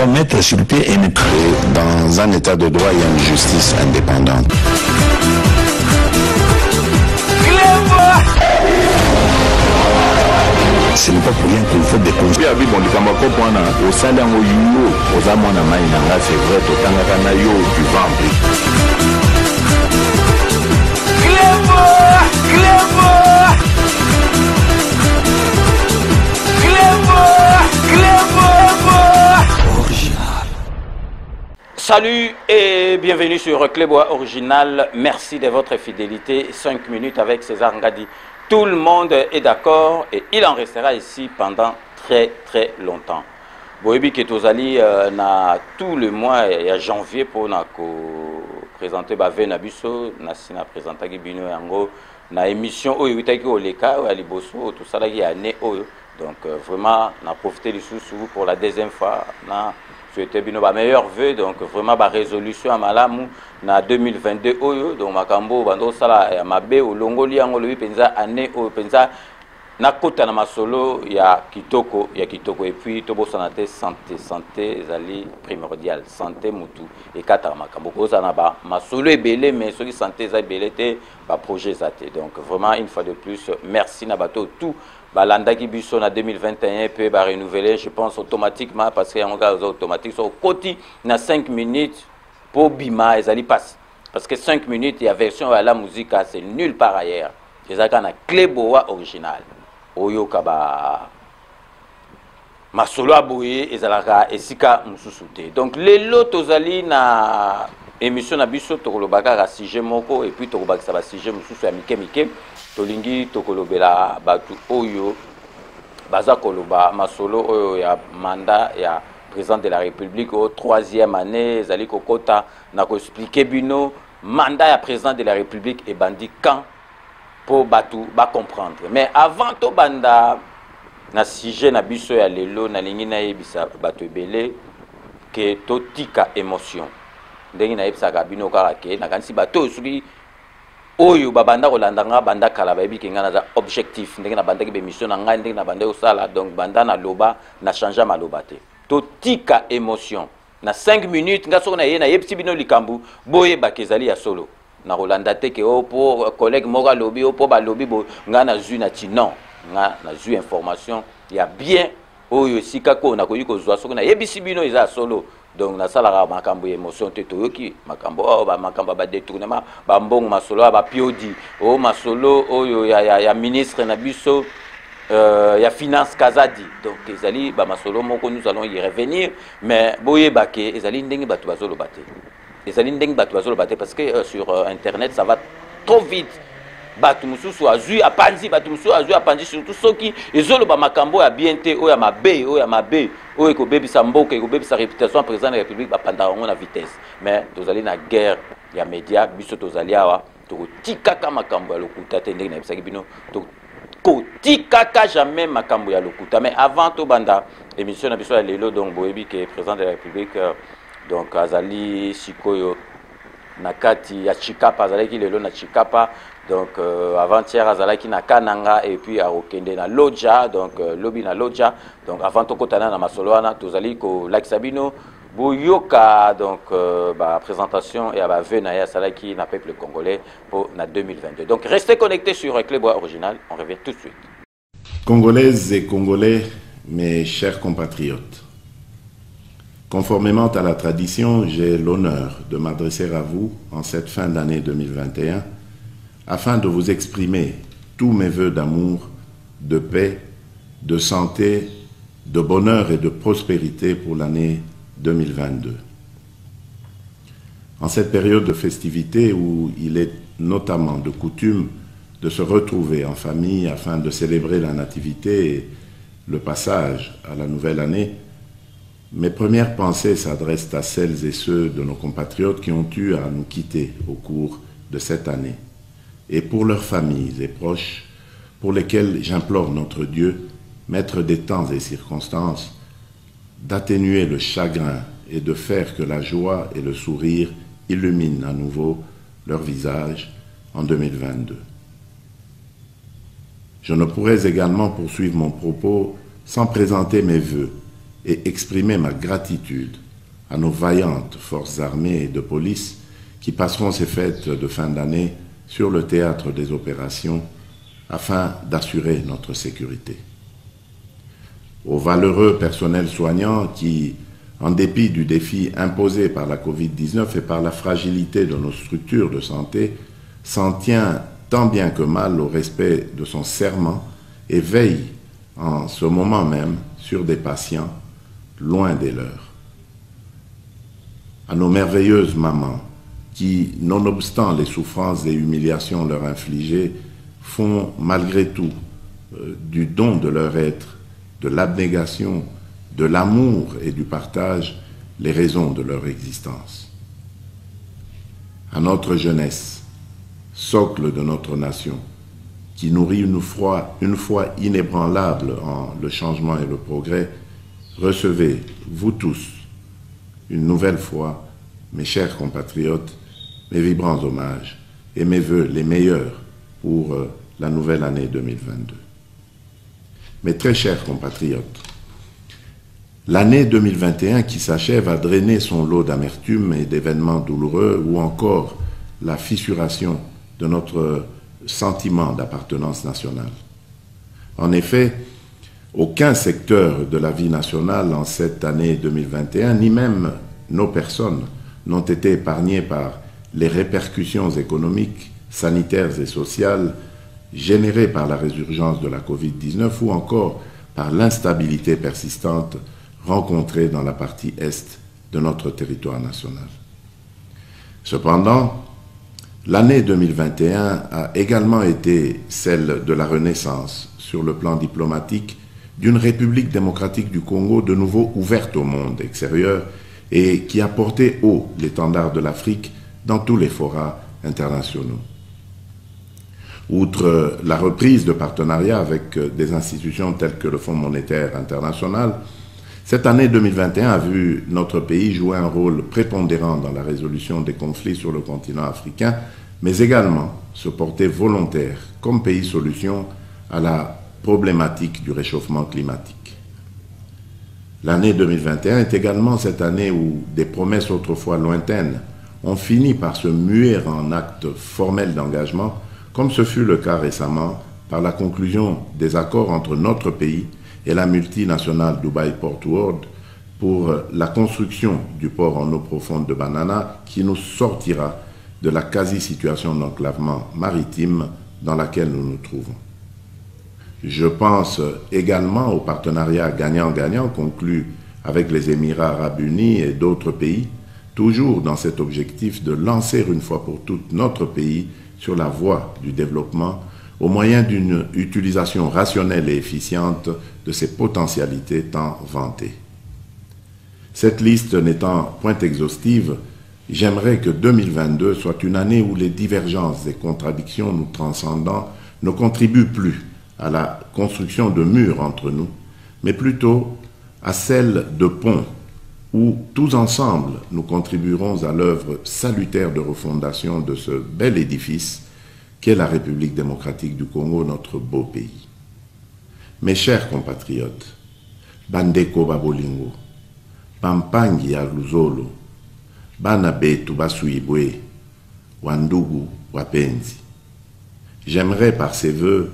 doit mettre sur le pied et ne... Dans un état de droit, il y a une justice indépendante. Ce n'est pas pour rien qu'il faut des causes. C'est vrai, tu vas Salut et bienvenue sur Clébois Original. Merci de votre fidélité. 5 minutes avec César Ngadi. Tout le monde est d'accord et il en restera ici pendant très longtemps. Boyebi Ketozali na tout le mois et janvier pour na présenter Bave Nabiso, na présenter Bino Yango na émission Oyo Itaki Oleka ou Aliboso tout ça là qui est année Oyo. Donc vraiment on a profité du sous pour la deuxième fois na souhaiter bino ba meilleur vœu donc vraiment ba résolution à malamu na 2022 oyo donc makambo bando sala ya mabe olongoli yango lobi penza année oyo penza na kota na masolo ya kitoko et puis tobo sanate santé ezali primordial santé mutu et kata makambo ko sana ba masolo ebele mais soki santé za ebele te ba projet zate donc vraiment une fois de plus merci na bato tout balanda ki biso na 2021 peut ba renouveler je pense automatiquement parce que yango ga automatique so koti na 5 minutes pour bima ezali passe parce que 5 minutes il y a version à la musique c'est nulle part ailleurs ezaka na Clébois original oyo kaba masolo aboye ezalaka esika mususu te donc lelo tozali na émission na biso tokolobaka ka sujet moko et puis tokobakisa ba sujet mususu ya mike tolingi tokolobela batu oyo baza koloba masolo oyo ya mandat ya président de la République au 3e année ezali kokota na ko expliquer bino mandat ya président de la République et bandi quand pour batu ba comprendre mais avant to banda na sujet na biso ya lelo na lingi na yebisa batu ebele ke to tika émotion ndenge na yebisa ka bino kaka ke na kanisi bato soki oyo babanda kolandanga banda kala bayebi ke ngana za objectif ndenge na banda ki be mission na ngai ndenge na banda osala donc banda na loba na changer maloba te to tika émotion na 5 minutes nga soko na ye na yebisi bino likambu boye bakezali ya solo na rolanda te ke o pour collègue moko lobby o pour ba lobby bo ngana zu na ti non nga na zu information ya bien oyo sika ko na koyi ko zwa soko na yebisi bino eza solo donc na sala makambo émotion te toyoki makambo ba makambo ba détournement ba mbongo masolo ba piodi o masolo oyo ya ministre na biso ya finance Kazadi donc ezali ba masolo moko nous allons y revenir mais boye baké ezali ndenge batu bazolo baté ezali ndenge batu bazolo baté parce que sur internet ça va trop vite batu mususu azui apanzi batu mususu azui apanzi surtout soki ezolo ba makambo ya bienté o ya mabe o ko bebisa mboka ko bebisa réputation président de la République ba panda on na vitesse mais tozali na guerre ya média biso tozali awa to tikaka makambo ya lokuta te ndenge na bisaki bino to ko tikaka jamais makambo ya lokuta mais avant to banda émission na biso ya lelo donc boyebi ke président de la République donc azali sikoyo nakati ya Chikapa azalaki lelo na Chikapa donc avant-hier azalaki na Kananga et puis a okende na Lodja donc lobby na Lodja donc avant to kotana na masoloana tozali ko Laksabino boyoka donc ba présentation et ba vœu na ya salaki na peuple congolais pour na 2022 donc restez connectés sur Clébois Original on revient tout de suite. Congolaises et Congolais, mes chers compatriotes, conformément à la tradition, j'ai l'honneur de m'adresser à vous en cette fin d'année 2021 afin de vous exprimer tous mes vœux d'amour, de paix, de santé, de bonheur et de prospérité pour l'année 2022. En cette période de festivité où il est notamment de coutume de se retrouver en famille afin de célébrer la nativité et le passage à la nouvelle année, mes premières pensées s'adressent à celles et ceux de nos compatriotes qui ont eu à nous quitter au cours de cette année, et pour leurs familles et proches, pour lesquels j'implore notre Dieu, maître des temps et circonstances, d'atténuer le chagrin et de faire que la joie et le sourire illuminent à nouveau leur visage en 2022. Je ne pourrais également poursuivre mon propos sans présenter mes vœux et exprimer ma gratitude à nos vaillantes forces armées et de police qui passeront ces fêtes de fin d'année sur le théâtre des opérations afin d'assurer notre sécurité. Aux valeureux personnels soignants qui, en dépit du défi imposé par la Covid-19 et par la fragilité de nos structures de santé, s'en tient tant bien que mal au respect de son serment et veille en ce moment même sur des patients loin des leurs. À nos merveilleuses mamans qui, nonobstant les souffrances et humiliations leur infligées, font malgré tout du don de leur être, de l'abnégation, de l'amour et du partage les raisons de leur existence. À notre jeunesse, socle de notre nation, qui nourrit une foi inébranlable en le changement et le progrès, recevez, vous tous, une nouvelle fois, mes chers compatriotes, mes vibrants hommages et mes vœux les meilleurs pour la nouvelle année 2022. Mes très chers compatriotes, l'année 2021 qui s'achève a drainé son lot d'amertume et d'événements douloureux ou encore la fissuration de notre sentiment d'appartenance nationale. En effet, aucun secteur de la vie nationale en cette année 2021, ni même nos personnes, n'ont été épargnés par les répercussions économiques, sanitaires et sociales générées par la résurgence de la Covid-19 ou encore par l'instabilité persistante rencontrée dans la partie est de notre territoire national. Cependant, l'année 2021 a également été celle de la renaissance sur le plan diplomatique d'une République démocratique du Congo de nouveau ouverte au monde extérieur et qui a porté haut l'étendard de l'Afrique dans tous les forats internationaux. Outre la reprise de partenariats avec des institutions telles que le Fonds monétaire international, cette année 2021 a vu notre pays jouer un rôle prépondérant dans la résolution des conflits sur le continent africain, mais également se porter volontaire comme pays solution à la problématique du réchauffement climatique. L'année 2021 est également cette année où des promesses autrefois lointaines ont fini par se muer en actes formels d'engagement, comme ce fut le cas récemment par la conclusion des accords entre notre pays et la multinationale Dubai Port World pour la construction du port en eau profonde de Banana qui nous sortira de la quasi-situation d'enclavement maritime dans laquelle nous nous trouvons. Je pense également au partenariat gagnant-gagnant conclu avec les Émirats arabes unis et d'autres pays, toujours dans cet objectif de lancer une fois pour toutes notre pays sur la voie du développement au moyen d'une utilisation rationnelle et efficiente de ses potentialités tant vantées. Cette liste n'étant point exhaustive, j'aimerais que 2022 soit une année où les divergences et contradictions nous transcendant ne contribuent plus à la construction de murs entre nous, mais plutôt à celle de ponts où tous ensemble nous contribuerons à l'œuvre salutaire de refondation de ce bel édifice qu'est la République démocratique du Congo, notre beau pays. Mes chers compatriotes, Bandeko Babolingo, Pampangi ya Luzolo, Bana betu basuibwe, Wandugu wapenzi. J'aimerais par ces vœux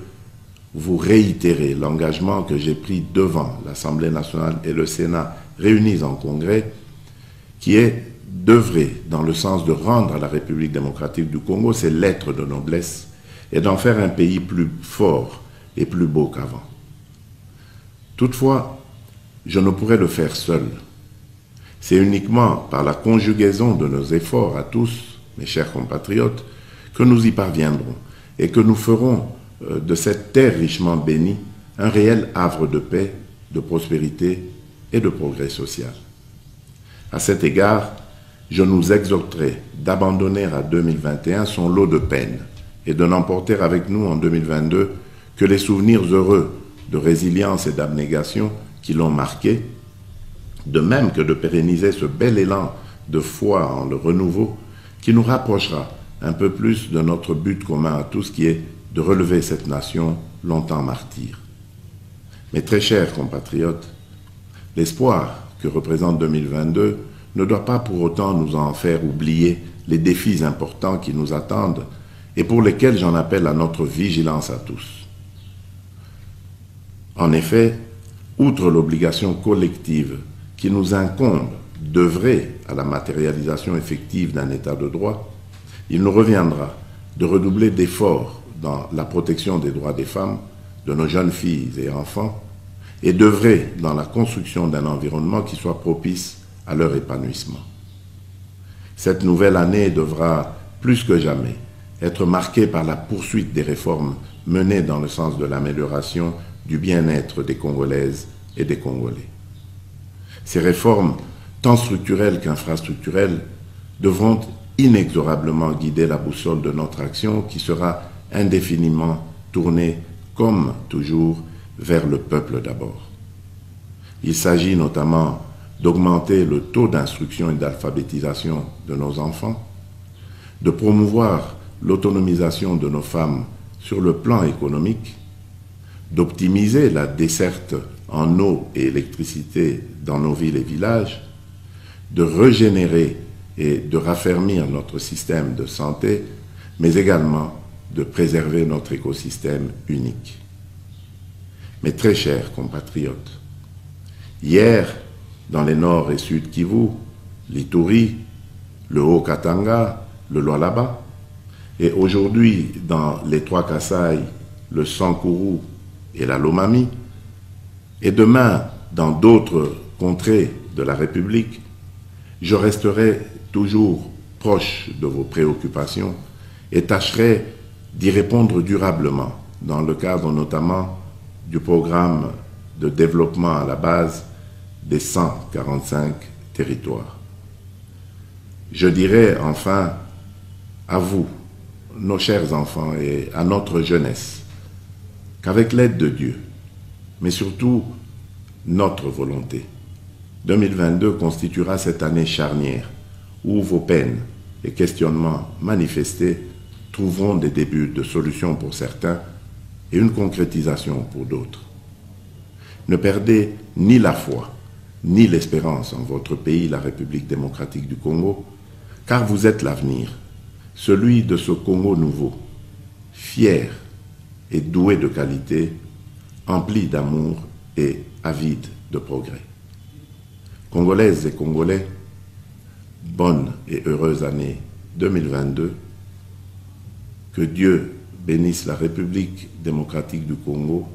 vous réitérer l'engagement que j'ai pris devant l'Assemblée nationale et le Sénat réunis en congrès, qui est d'œuvrer dans le sens de rendre à la République démocratique du Congo ses lettres de noblesse et d'en faire un pays plus fort et plus beau qu'avant. Toutefois, je ne pourrais le faire seul. C'est uniquement par la conjugaison de nos efforts à tous, mes chers compatriotes, que nous y parviendrons et que nous ferons de cette terre richement bénie un réel havre de paix, de prospérité et de progrès social. À cet égard, je nous exhorterai d'abandonner à 2021 son lot de peines et de n'emporter avec nous en 2022 que les souvenirs heureux de résilience et d'abnégation qui l'ont marqué, de même que de pérenniser ce bel élan de foi en le renouveau qui nous rapprochera un peu plus de notre but commun à tous qui est de relever cette nation longtemps martyre. Mes très chers compatriotes, L'espoir que représente 2022 ne doit pas pour autant nous en faire oublier les défis importants qui nous attendent et pour lesquels j'en appelle à notre vigilance à tous. En effet, outre l'obligation collective qui nous incombe d'œuvrer à la matérialisation effective d'un état de droit, il nous reviendra de redoubler d'efforts dans la protection des droits des femmes, de nos jeunes filles et enfants, et d'œuvrer dans la construction d'un environnement qui soit propice à leur épanouissement. Cette nouvelle année devra, plus que jamais, être marquée par la poursuite des réformes menées dans le sens de l'amélioration du bien-être des Congolaises et des Congolais. Ces réformes, tant structurelles qu'infrastructurelles, devront inexorablement guider la boussole de notre action qui sera indéfiniment tournée, comme toujours, vers le peuple d'abord. Il s'agit notamment d'augmenter le taux d'instruction et d'alphabétisation de nos enfants, de promouvoir l'autonomisation de nos femmes sur le plan économique, d'optimiser la desserte en eau et électricité dans nos villes et villages, de régénérer et de raffermir notre système de santé, mais également de préserver notre écosystème unique. Mes très chers compatriotes, hier, dans les Nord et Sud Kivu, l'Ituri, le Haut-Katanga, le Lualaba, et aujourd'hui dans les Trois Kasaï, le Sankuru et la Lomami, et demain dans d'autres contrées de la République, je resterai toujours proche de vos préoccupations et tâcherai d'y répondre durablement dans le cadre notamment du programme de développement à la base des 145 territoires. Je dirais enfin à vous, nos chers enfants, et à notre jeunesse, qu'avec l'aide de Dieu, mais surtout notre volonté, 2022 constituera cette année charnière où vos peines et questionnements manifestés trouveront des débuts de solutions pour certains et une concrétisation pour d'autres. Ne perdez ni la foi, ni l'espérance en votre pays, la République démocratique du Congo, car vous êtes l'avenir, celui de ce Congo nouveau, fier et doué de qualité, empli d'amour et avide de progrès. Congolaises et Congolais, bonne et heureuse année 2022. Que Dieu bénisse la République démocratique du Congo.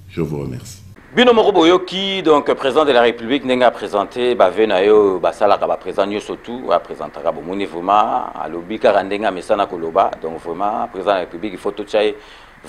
Je vous remercie. Bino Moroboyo qui donc président de la République n'a présenté Bavenayo Basalaka président Nyosotu a présenté Rabomoni vraiment à l'obi Karandenga Mesana Koloba donc vraiment président de la République il faut tout ça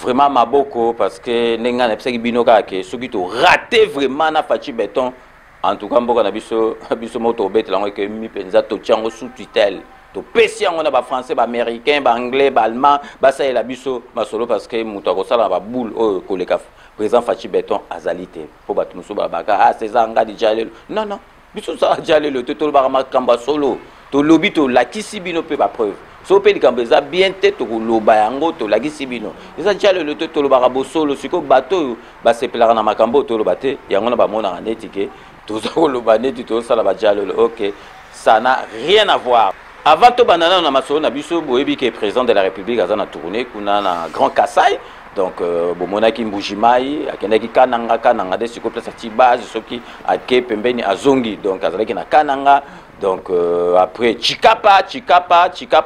vraiment maboko parce que nenga na psaki bino ka ke soki to raté vraiment na fachi béton en tout cas mboka na biso moto bet la que mi penza to tiango sous tutelle to pesi on a ba français ba américain ba anglais ba allemand ba ça la biso masolo parce que muto ko sala ba boule o koleka président Fachi Béton azalité pour battre muso ba baka ah c'est ça ngadi jalelo non biso ça jalelo to to ba makamba solo to lobby to la kisibino pe ba preuve so pe likambeza bien tête to loba yango to la kisibino ça jalelo to lo ba solo siko bato ba sepela na makambo to lo bate yango na ba mona netike to zo lo ba neti to sala ba jalelo OK ça n'a rien à voir. Avant tout banana na masolo na biso boyebi ke président de la République azana tourner kuna na Grand Kasaï donc bomonaki mbujimai akendaki kananga de siko place ti base soki ake pembeni azongi donc azalaki na kananga donc après chikapa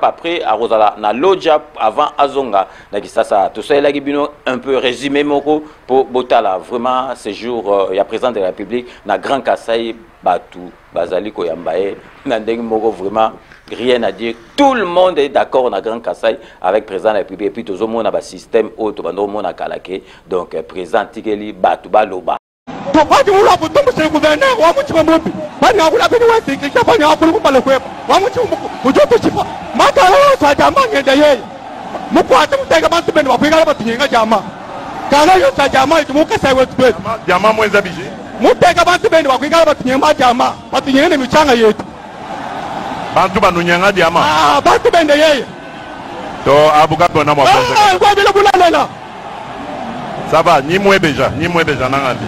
après arozala na loja avant azonga na kisasa tout ça elaki bino un peu résumé moko pour botala vraiment ce jour il y a président de la République na Grand Kasaï batu bazali ko yambaye na ndenge moko vraiment rien à dire. Tout le monde est d'accord dans Grand Kasaï avec le président de la République. Et puis, tout le monde a un système autre, tout le monde a Kalake. Donc, président Tigeli, Batouba, Loba. Bantu banunyanga diama. Ah, bantu bende yeye. To abuka bona mwa bonza. Ah, kwa bila bulalela. Ça va, ni mwe beja nangandi.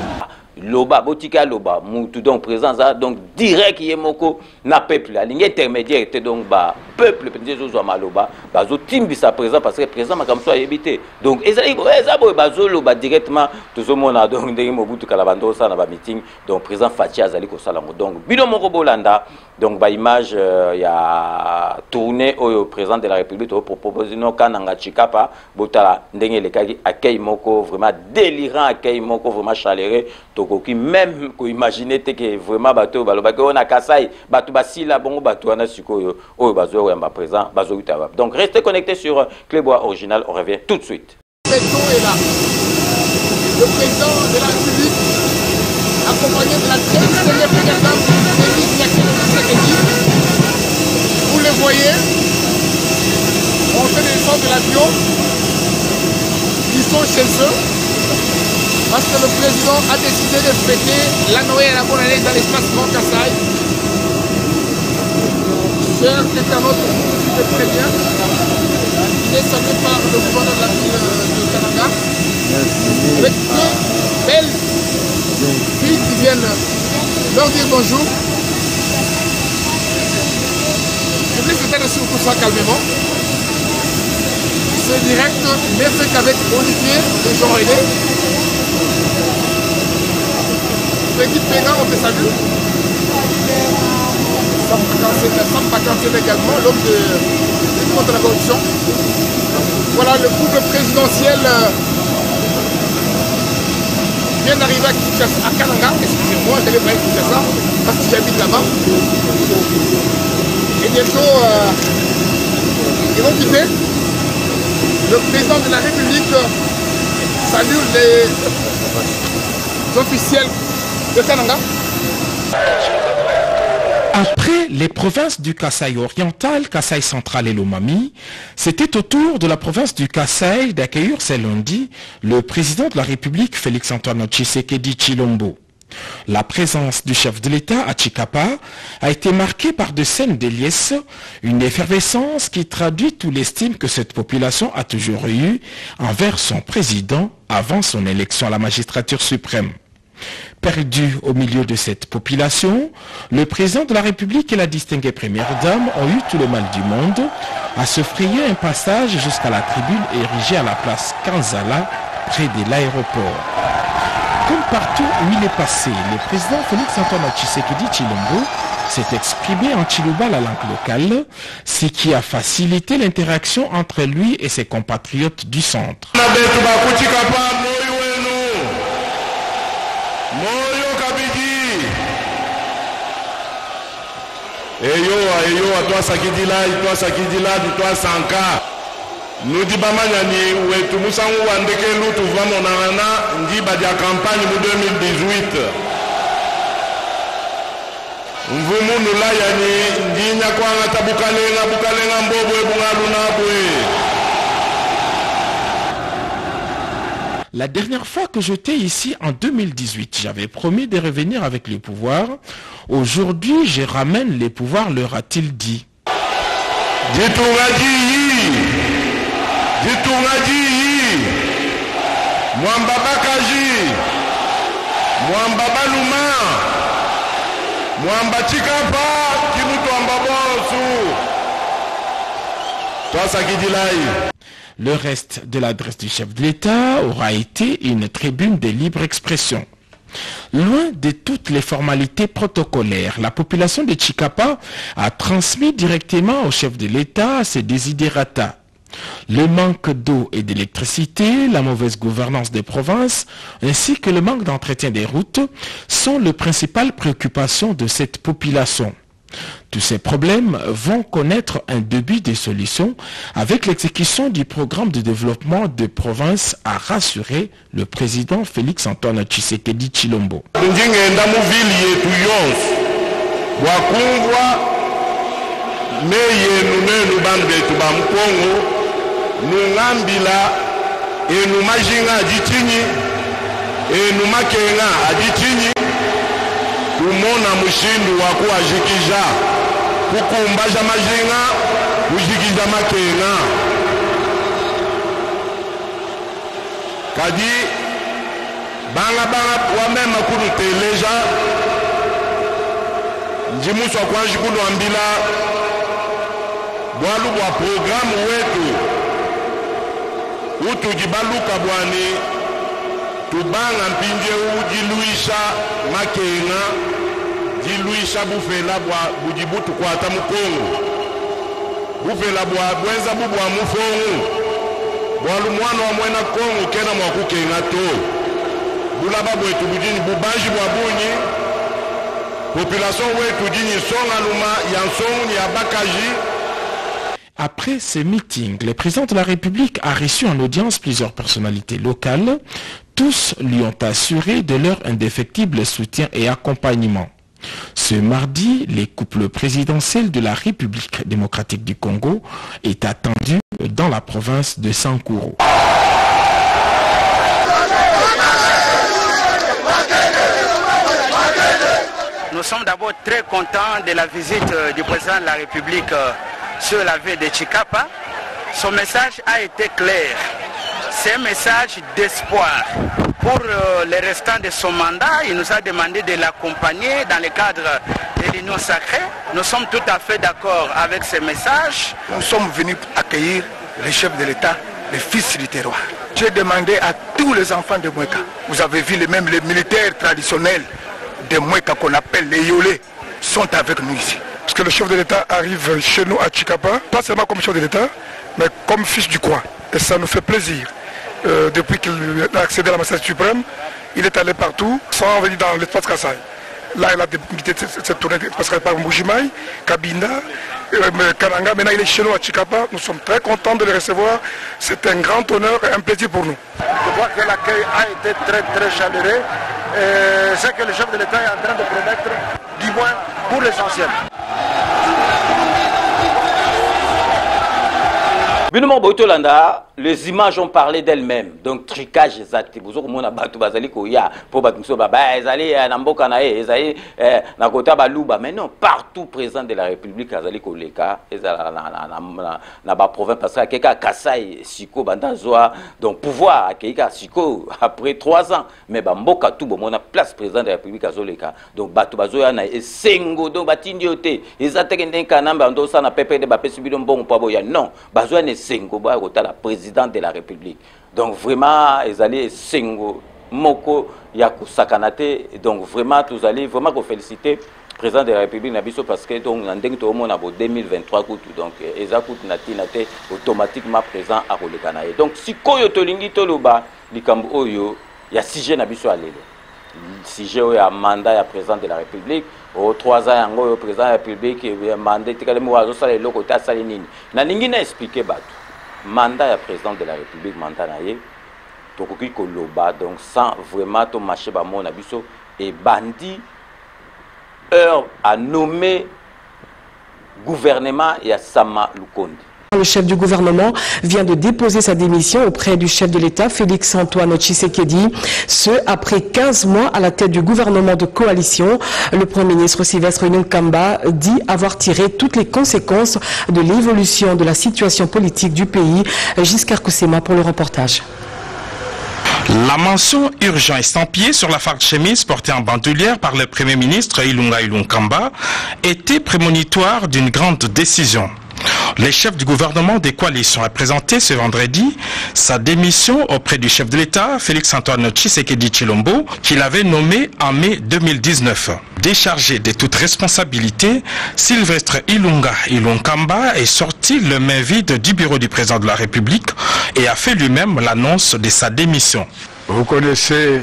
loba botika loba mutu donc présence donc direct yemoko na peuple la ligne intermédiaire était donc ba peuple petit zo maloba bazo timbisa présent parce que présent makamso a yebité donc ezabo bazo loba directement tozomona donc ndenge mobutu kala bando ça na ba meeting donc présent Fatia azali ko salango donc bino moko bolanda donc ba image ya tournée au président de la République au proposer no kananga chikapa botala ndenge lekaki accueil moko vraiment délirant accueil moko vraiment chaleureux tokoki même ko imaginer que vraiment bato baloba que on a kasai bato basila bongo bato wana sikoyo oyo bazo yamba présent bazo utaba donc restez connectés sur Clébois Original, on revient tout de suite. Est là. Le président de la République accompagné de la très célèbre dame Félix Tshisekedi. Vous le voyez, on fait descendre de l'avion, ils sont chez eux, parce que le président a décidé de fêter la Noël et la bonne année dans l'espace Grand Kassai. Chers internautes, vous suivez très bien. Il est salué par le gouverneur de la ville de Kananga, avec deux belles filles qui viennent leur dire bonjour. Je vais s'éteindre sur tout ça calmement. C'est direct, mais fait qu'avec Olivier et Jean-René. L'équipe Pénin, on te salue. Sam Pakansen également, l'homme de contre la corruption. Voilà, le couple présidentiel vient d'arriver à Kananga. Excusez-moi, je vais pas écouter ça parce que j'habite là-bas. Et bientôt, ils vont quitter. Le président de la République salue les officiels de Kananga. Après les provinces du Kasaï oriental, Kasaï central et Lomami, c'était au tour de la province du Kasaï d'accueillir ce lundi le président de la République Félix-Antoine Tshisekedi Tshilombo. La présence du chef de l'État à Tshikapa a été marquée par de scènes de liesse, une effervescence qui traduit tout l'estime que cette population a toujours eue envers son président avant son élection à la magistrature suprême. Perdu au milieu de cette population, le président de la République et la distinguée première dame ont eu tout le mal du monde à se frayer un passage jusqu'à la tribune érigée à la place Kanzala, près de l'aéroport. Comme partout où il est passé, le président Félix-Antoine Tshisekedi Tshilombo s'est exprimé en Chiluba, la langue locale, ce qui a facilité l'interaction entre lui et ses compatriotes du centre. Moyo kabidi eyo toi sakidila toi sanka nudi bamanyani wetu musangu wandeke lutu vamonana ndiba dia campagne mu 2018 mvumu nula yani ndinya kwanga tabukalenga mbobo ebungalu nabwe. La dernière fois que j'étais ici en 2018, j'avais promis de revenir avec le pouvoir. Aujourd'hui, je ramène les pouvoirs, leur a-t-il dit. Mwamba Bakaji, Mwamba Baluma, Mwamba Chikapa, Kimutwamba Bosu. Toi, ça qui dit là. Le reste de l'adresse du chef de l'État aura été une tribune de libre expression. Loin de toutes les formalités protocolaires, la population de Tshikapa a transmis directement au chef de l'État ses desiderata. Le manque d'eau et d'électricité, la mauvaise gouvernance des provinces, ainsi que le manque d'entretien des routes sont les principales préoccupations de cette population. Tous ces problèmes vont connaître un début de solution avec l'exécution du programme de développement des provinces, a rassuré le président Félix-Antoine Tshisekedi Tshilombo. Umona mushindu wa kuajikija kukumbaja majinga ujikija makenga kadi banga wamema kunu teleja njimuso kwanji kunu ambila bwalu bwa programu wetu utujibaluka bwani tubanga mpindie ujiluisha makenga jiluisha bufela bwa bujibutu kwata mukongo bufela bwa bwenza bubwa mufongu bwalu mwana wa mwena kongo kena mwakukenga to bulaba bwetu bujini bubanji bwa bunyi population wetu dini songa luma yansong ya bakaji. Après ce meeting, le président de la République a reçu en audience plusieurs personnalités locales. Tous lui ont assuré de leur indéfectible soutien et accompagnement. Ce mardi, les couples présidentiels de la République démocratique du Congo est attendu dans la province de Sankuru. Nous sommes d'abord très contents de la visite du président de la République sur la ville de Chikapa. Son message a été clair. C'est un message d'espoir. Pour le restant de son mandat, il nous a demandé de l'accompagner dans le cadre de l'Union sacrée. Nous sommes tout à fait d'accord avec ce message. Nous sommes venus accueillir le chef de l'État, le fils du terroir. J'ai demandé à tous les enfants de Mweka. Vous avez vu les militaires traditionnels de Mweka qu'on appelle les Yolé sont avec nous ici. Parce que le chef de l'État arrive chez nous à Chikapa, pas seulement comme chef de l'État, mais comme fils du roi. Et ça nous fait plaisir. Depuis qu'il a accédé à la Master suprême, il est allé partout, sans venir dans l'espace Kassai. Là, il a débuté cette tournée parce qu'il par Mbujimaï, Kabinda, Kananga. Maintenant, il est chez nous à Chikapa. Nous sommes très contents de le recevoir. C'est un grand honneur et un plaisir pour nous. Je crois que l'accueil a été très très chaleureux. C'est que le chef de l'État est en train de promettre, du moins pour l'essentiel. Binomo Boitolanda, les images ont parlé d'elles-mêmes. Donc, tricage exact. Vous avez vu que Bazali Koya, pour Batumso Baba, Ezali, Namboka Nae, Ezali, Nakota Balouba. Mais non, partout présent de la République, Ezali Koleka, na ba province, parce que Keka Kassai, Siko, Bandazoa, donc pouvoir à Keka Siko, après 3 ans. Mais Bamboka tout, bon, on a place présent de la République Azoleka. Donc, Batubazoa, na Sengo, donc Batindiote, Ezateken Kanamba, Andosa, na Pepe de Bapé Subidon Bon Paboya. Non, Bazoa ne Sengo, la présidente de la République. Donc vraiment, ils allaient Sengo, Moko, Yaku Sakanate. Donc vraiment, tous allez vraiment vous féliciter, président de la République Nabiso, parce que donc en 2023 donc Ezakout Natinate automatiquement présent à Rolekanae. Donc si Koyo Tolingi Toloba, Likambo Oyo, il y a 6 Nabiso à l'élo. Si j'ai un mandat à président de la République, au 3 ans, un président de la République, il y a un mandat, il y a un mandat, il y a expliqué mandat à président de la République, mandat naïe, Tokoki Koloba, donc sans vraiment ton marché Bamon Abiso, et Bandi, heure à nommer gouvernement et à Sama Lukondi. Le chef du gouvernement vient de déposer sa démission auprès du chef de l'État, Félix-Antoine Tshisekedi. Ce, après 15 mois à la tête du gouvernement de coalition. Le Premier ministre Sylvestre Ilunga dit avoir tiré toutes les conséquences de l'évolution de la situation politique du pays. Giscard Koussema pour le reportage. La mention urgent estampillée sur la farde chemise portée en bandoulière par le Premier ministre Ilunga Ilunkamba était prémonitoire d'une grande décision. Le chef du gouvernement des coalitions a présenté ce vendredi sa démission auprès du chef de l'État, Félix-Antoine Tshisekedi Tshilombo, qu'il avait nommé en mai 2019. Déchargé de toute responsabilité, Sylvestre Ilunga Ilunkamba est sorti le main vide du bureau du président de la République et a fait lui-même l'annonce de sa démission. Vous connaissez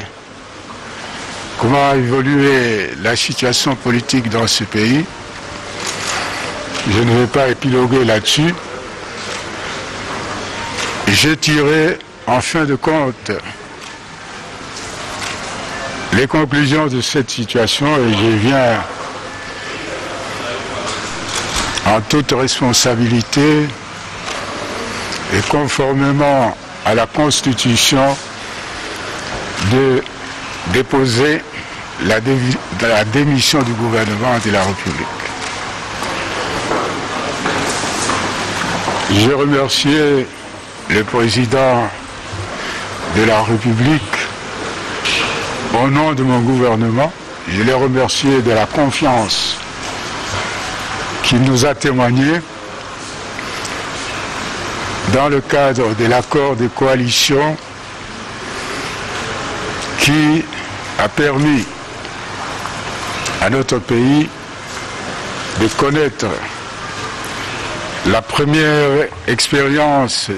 comment a évolué la situation politique dans ce pays. Je ne vais pas épiloguer là-dessus. J'ai tiré en fin de compte les conclusions de cette situation et je viens en toute responsabilité et conformément à la Constitution de déposer la démission du gouvernement de la République. Je remercie le président de la République au nom de mon gouvernement, je les remercie de la confiance qu'il nous a témoignée dans le cadre de l'accord de coalition qui a permis à notre pays de connaître la première expérience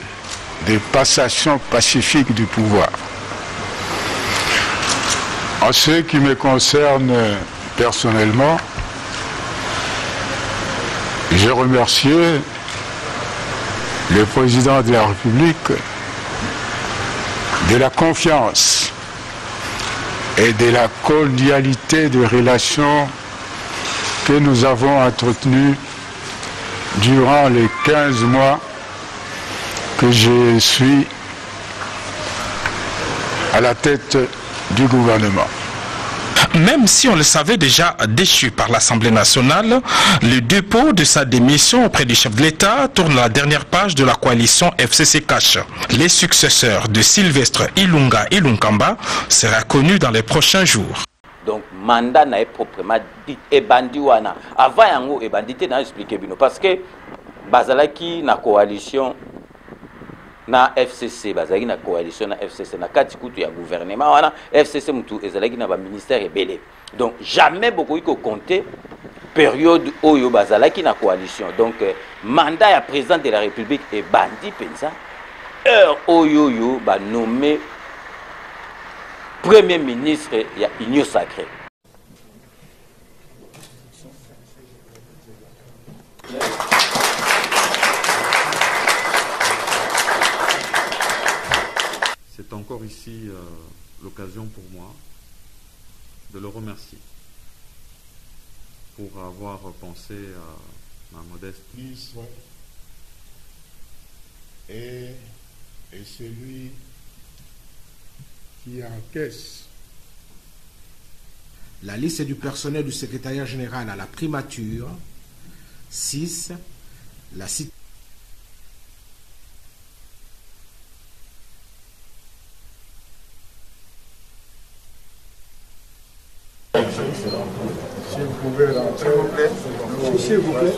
de passation pacifique du pouvoir. En ce qui me concerne personnellement, je remercie le président de la République de la confiance et de la cordialité de relations que nous avons entretenues durant les 15 mois que je suis à la tête du gouvernement. Même si on le savait déjà déchu par l'Assemblée nationale, le dépôt de sa démission auprès du chef de l'État tourne la dernière page de la coalition FCC Cash. Les successeurs de Sylvestre Ilunga Ilunkamba sera connu dans les prochains jours. Donc, mandat n'est proprement dit ebandi wana. Avant yango ebandité n'a expliqué bino parce que bazalaki na coalition na FCC, bazalaki na coalition na FCC na kati kutu ya gouvernement wana FCC mutu ezalaki na ba ministère ebele. Donc jamais beaucoup ko compter période oyo bazalaki na coalition. Donc mandat ya président de la République ebandi pensa heure oyo yo ba nommé Premier ministre ya Union Sacrée. C'est encore ici l'occasion pour moi de le remercier pour avoir pensé à ma modeste et celui qui encaisse la liste du personnel du secrétariat général à la primature 6, la cité. Si vous pouvez rentrer, s'il vous plaît.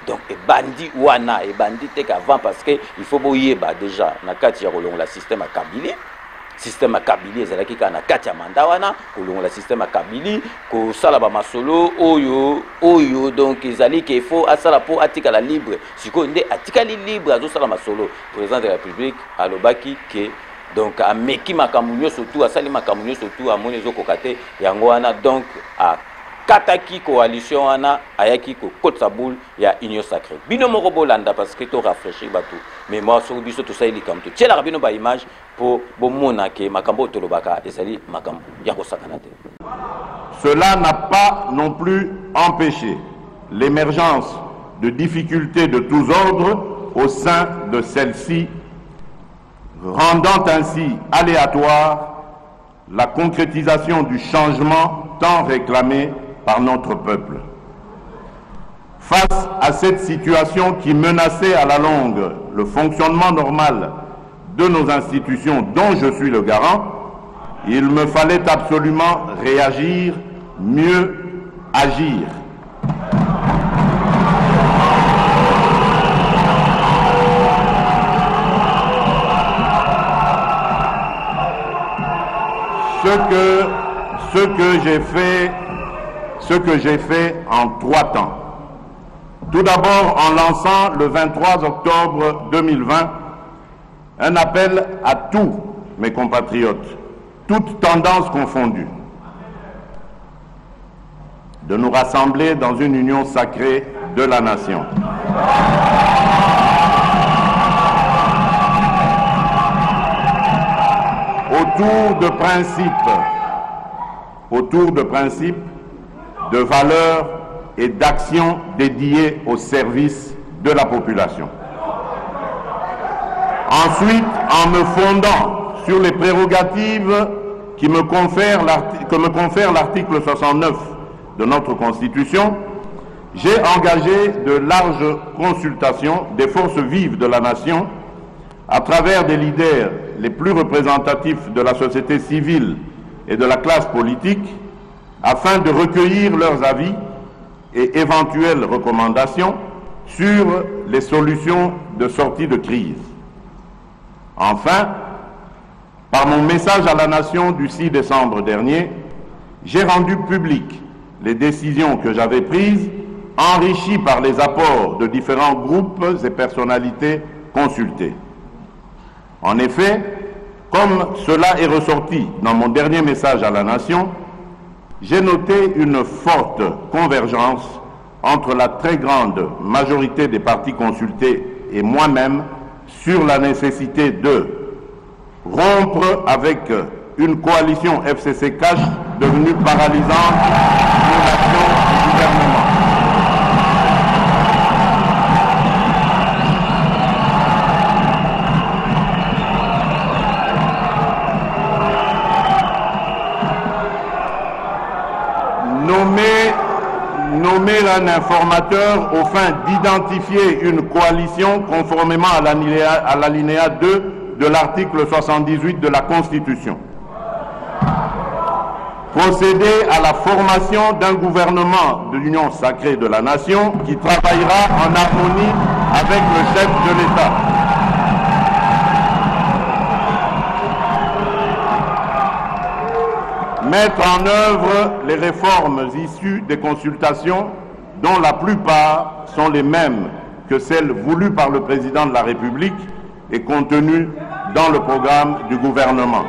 Donc, bandi wana, bandi tek avant parce que il faut boyeba déjà na kati ya kolongola système à Kabili. Système à Kabili ezalaki ka na kati ya manda wana kolongola système à Kabili ko sala ba masolo oyo donc ezali ke faut asala po atikala libre. Siko nde atikali libre azo sala masolo. Président de la République alobaki ke donc a meki makamunyo surtout asali makamunyo surtout a monezo kokate yango wana donc a kataki coalition wana ayaki ko kotsa boule ya Union Sacrée. Bino moko bolanda parce que to rafraîchir batou. Mais moi sur biso to ça ili kamto. Tiela bino ba image pour bomona ke makambo tolobaka ezali makambo ya kosakana te. Cela n'a pas non plus empêché l'émergence de difficultés de tous ordres au sein de celle-ci, rendant ainsi aléatoire la concrétisation du changement tant réclamé par notre peuple. Face à cette situation qui menaçait à la longue le fonctionnement normal de nos institutions dont je suis le garant, il me fallait absolument réagir, mieux agir. Ce que j'ai fait en 3 temps. Tout d'abord en lançant le 23 octobre 2020 un appel à tous mes compatriotes, toutes tendances confondues, de nous rassembler dans une union sacrée de la nation. Autour de principes, de valeurs et d'actions dédiées au service de la population. Ensuite, en me fondant sur les prérogatives que me confère l'article 69 de notre Constitution, j'ai engagé de larges consultations des forces vives de la nation à travers des leaders les plus représentatifs de la société civile et de la classe politique, afin de recueillir leurs avis et éventuelles recommandations sur les solutions de sortie de crise. Enfin, par mon message à la nation du 6 décembre dernier, j'ai rendu public les décisions que j'avais prises, enrichies par les apports de différents groupes et personnalités consultées. En effet, comme cela est ressorti dans mon dernier message à la nation, j'ai noté une forte convergence entre la très grande majorité des partis consultés et moi-même sur la nécessité de rompre avec une coalition FCC cash devenue paralysante pour l'action du gouvernement. Nommer un informateur aux fins d'identifier une coalition conformément à l'alinéa 2 de l'article 78 de la Constitution. Procéder à la formation d'un gouvernement de l'Union sacrée de la nation qui travaillera en harmonie avec le chef de l'État. Mettre en œuvre les réformes issues des consultations dont la plupart sont les mêmes que celles voulues par le président de la République et contenues dans le programme du gouvernement.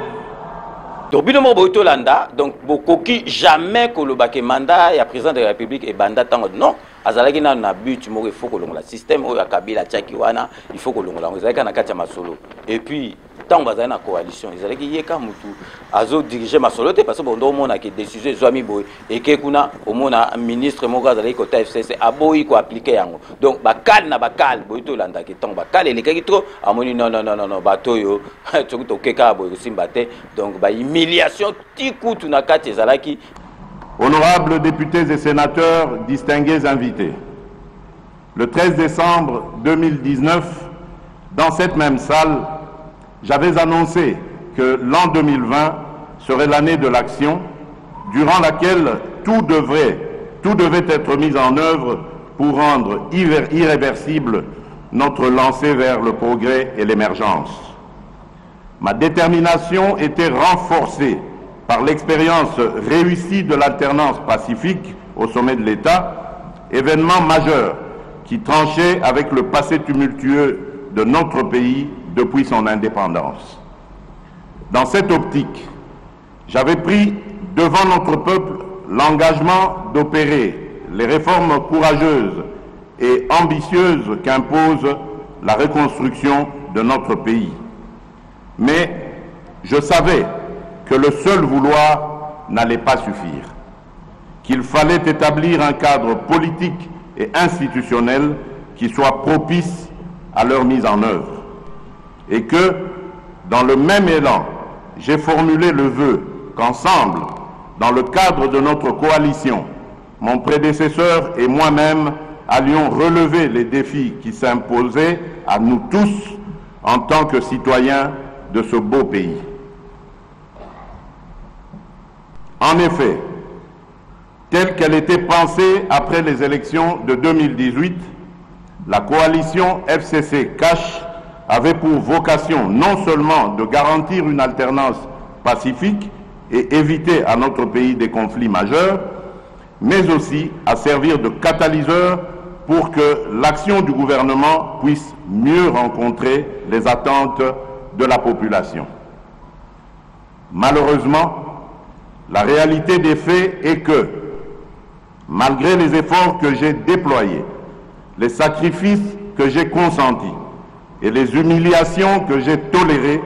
Donc, bino mo boitolanda, donc bokoki jamais kolobake mandat ya président de la République et banda tango non. Azalaki na but mo il faut que le système o ya Kabila tchaki wana, il faut que l'ongola azalaki na kati ya masolo. Et puis tant bazali na coalition, ezalaki yeka mutu azo diriger masolo te parce que bondo mona ki décision zwami boy et ke kuna omona ministre moko azalaki kota FCC aboyi ko appliquer yango. Donc bakal na bakal boitolanda ki tant bakal elekaki trop amoni non batoyo tsokuto keka boy simba te. Donc ba humiliation tikutu na kati ezalaki. Honorables députés et sénateurs, distingués invités, le 13 décembre 2019, dans cette même salle, j'avais annoncé que l'an 2020 serait l'année de l'action, durant laquelle tout devait être mis en œuvre pour rendre irréversible notre lancée vers le progrès et l'émergence. Ma détermination était renforcée par l'expérience réussie de l'alternance pacifique au sommet de l'État, événement majeur qui tranchait avec le passé tumultueux de notre pays depuis son indépendance. Dans cette optique, j'avais pris devant notre peuple l'engagement d'opérer les réformes courageuses et ambitieuses qu'impose la reconstruction de notre pays. Mais je savais que le seul vouloir n'allait pas suffire, qu'il fallait établir un cadre politique et institutionnel qui soit propice à leur mise en œuvre. Et que, dans le même élan, j'ai formulé le vœu qu'ensemble, dans le cadre de notre coalition, mon prédécesseur et moi-même allions relever les défis qui s'imposaient à nous tous en tant que citoyens de ce beau pays. En effet, telle qu'elle était pensée après les élections de 2018, la coalition FCC-CACH avait pour vocation non seulement de garantir une alternance pacifique et éviter à notre pays des conflits majeurs, mais aussi à servir de catalyseur pour que l'action du gouvernement puisse mieux rencontrer les attentes de la population. Malheureusement, la réalité des faits est que, malgré les efforts que j'ai déployés, les sacrifices que j'ai consentis et les humiliations que j'ai tolérées,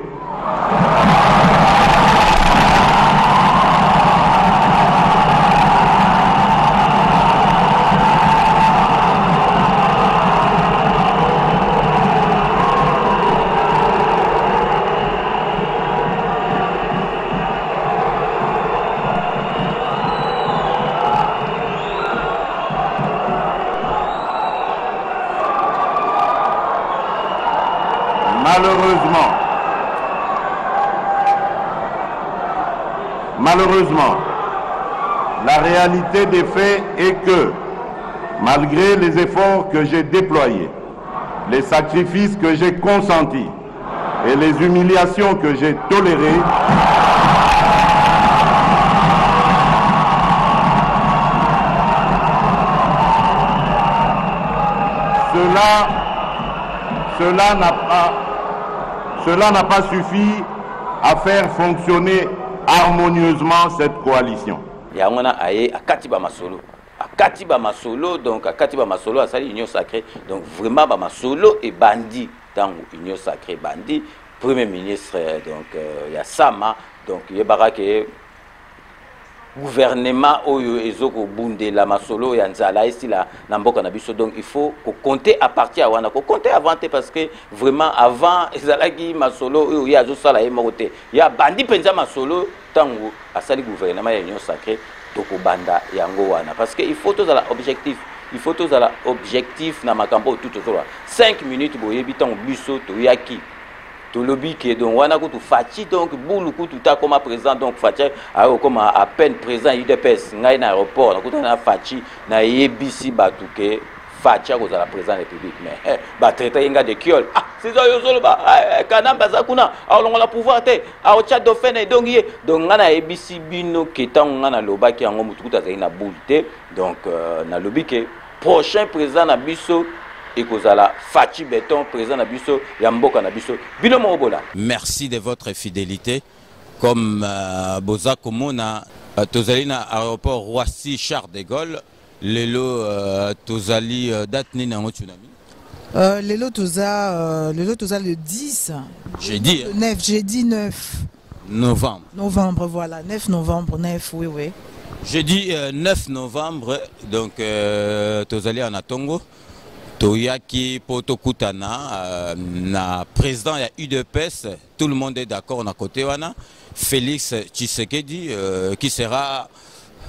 Malheureusement, la réalité des faits est que, malgré les efforts que j'ai déployés, les sacrifices que j'ai consentis et les humiliations que j'ai tolérées, cela n'a pas suffi à faire fonctionner harmonieusement cette coalition. Yangona aye akatiba masolo donc akatiba masolo asali union sacrée donc vraiment ba masolo et bandi dans union sacrée bandi premier ministre donc Yassama donc yebara ke gouvernement oyo ezoko bunde la masolo ya nzala ici la namboka na biso donc il faut compter à partir à wana compter avant parce que vraiment avant ezalaki masolo oyo ya zo sala ye mokote ya bandi penza masolo tango asali gouvernement ya union sacrée toko banda yango wana parce que il faut tous à objectif na makambo tout autour 5 minutes boyebi tango biso to yaki to lobby qui est donc wana ko tu fati donc boulu ko tout comme présent donc fati comme à peine présent UDPS ngai na aéroport na ko na fati na yebisi batuke fati ko za la président république mais ba traiter inga de kiol c'est ça yo solo ba kanamba za kuna alongo la pouvoir te a chat dauphin donc yé donc ngana yebisi bino ke tango ngana loba ki yango mutu kuta za ina boulute donc na lobby ke prochain président na biso Fachi Béton, président Nabiso, Yamboka Nabiso, Bilomo Obola. Merci de votre fidélité. Comme Boza Komona, Tozalina aéroport Roissy Charles de Gaulle, Lelo Tozali Datni Nango Tsunami. Lelo Toza le 10. Jeudi. 9, jeudi 9. Novembre. Novembre, voilà. 9 novembre, 9, oui, oui. Jeudi 9 novembre, donc Tozali en Atongo. Toyaki Potokutana, na président ya UDPS, tout le monde est d'accord na côté wana. Félix Tshisekedi qui sera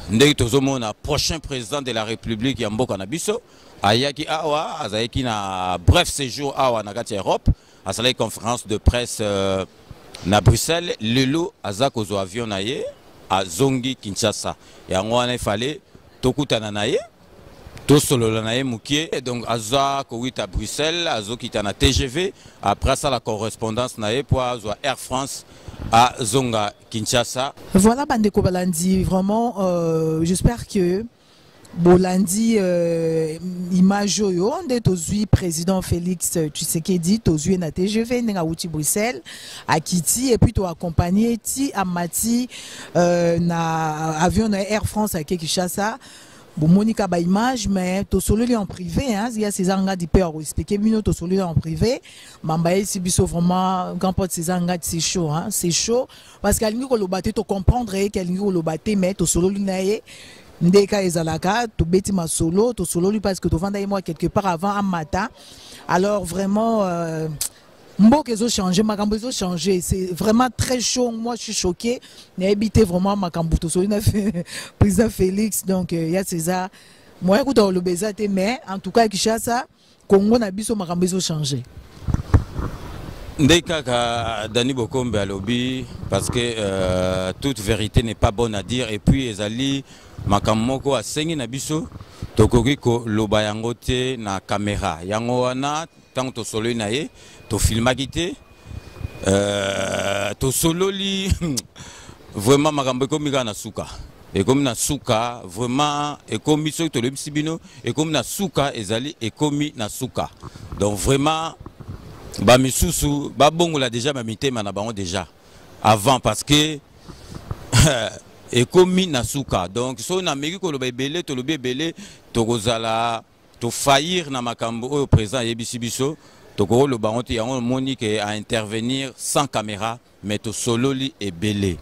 na prochain président de la République Yamboka Nabiso. Ayaki awa azaki na bref séjour awa na gati Europe, a salé conférence de presse na Bruxelles, lelo azako zo avion na ye a Zongi Kinshasa. Yango wana fallait tokutana na ye. Donc Aza Kowit à Bruxelles, Azo qui est à TGV, après ça la correspondance nae pour Air France à Zonga Kinshasa. Voilà Bandeko Balandi, vraiment j'espère que Bolandi image yo on est aujourd'hui président Félix Tshisekedi aujourd'hui na TGV na outi Bruxelles à Kiti et puis to accompagner ti Amati na avion na Air France à Kinshasa. Bon, Monica ba image mais to solo en privé hein il y a ces anga di peur expliquer bino to solo en privé mamba ici biso vraiment quand porte ces anga c'est chaud hein c'est chaud parce qu'alingi ko lobaté to comprendre qu'alingi ko lobaté mais to solo naé ndeka ezalaka to beti ma solo to solo parce que to vanda moi quelque part avant un matin alors vraiment Mboka ils ont changé, Makambo ils ont changé. C'est vraiment très chaud. Moi je suis choqué. N'a habité vraiment Makambo tout ça. Président Félix, donc il y a César. Moi écoute le Bézate, mais en tout cas Kinshasa, Congo n'a biso Makambo ils ont changé. Ndeka Dani Bokombe à lobby parce que toute vérité n'est pas bonne à dire et puis ezali Makamoko a sengi na biso tokoki ko loba yango te na caméra yango wana tant to solo na ye to filmaki te to sololi vraiment Makambo komi na suka et comme na suka vraiment et comme biso to le bisibino et comme na suka ezali et komi na suka donc vraiment ba misusu ba bongola déjà ba mitema na bango déjà avant parce que et komi na suka donc so na meki ko lo bebele to lo bebele to kozala to faillir na makambo au présent yebisi biso to ko lo bango ti yango monique à intervenir sans caméra mais to sololi et belé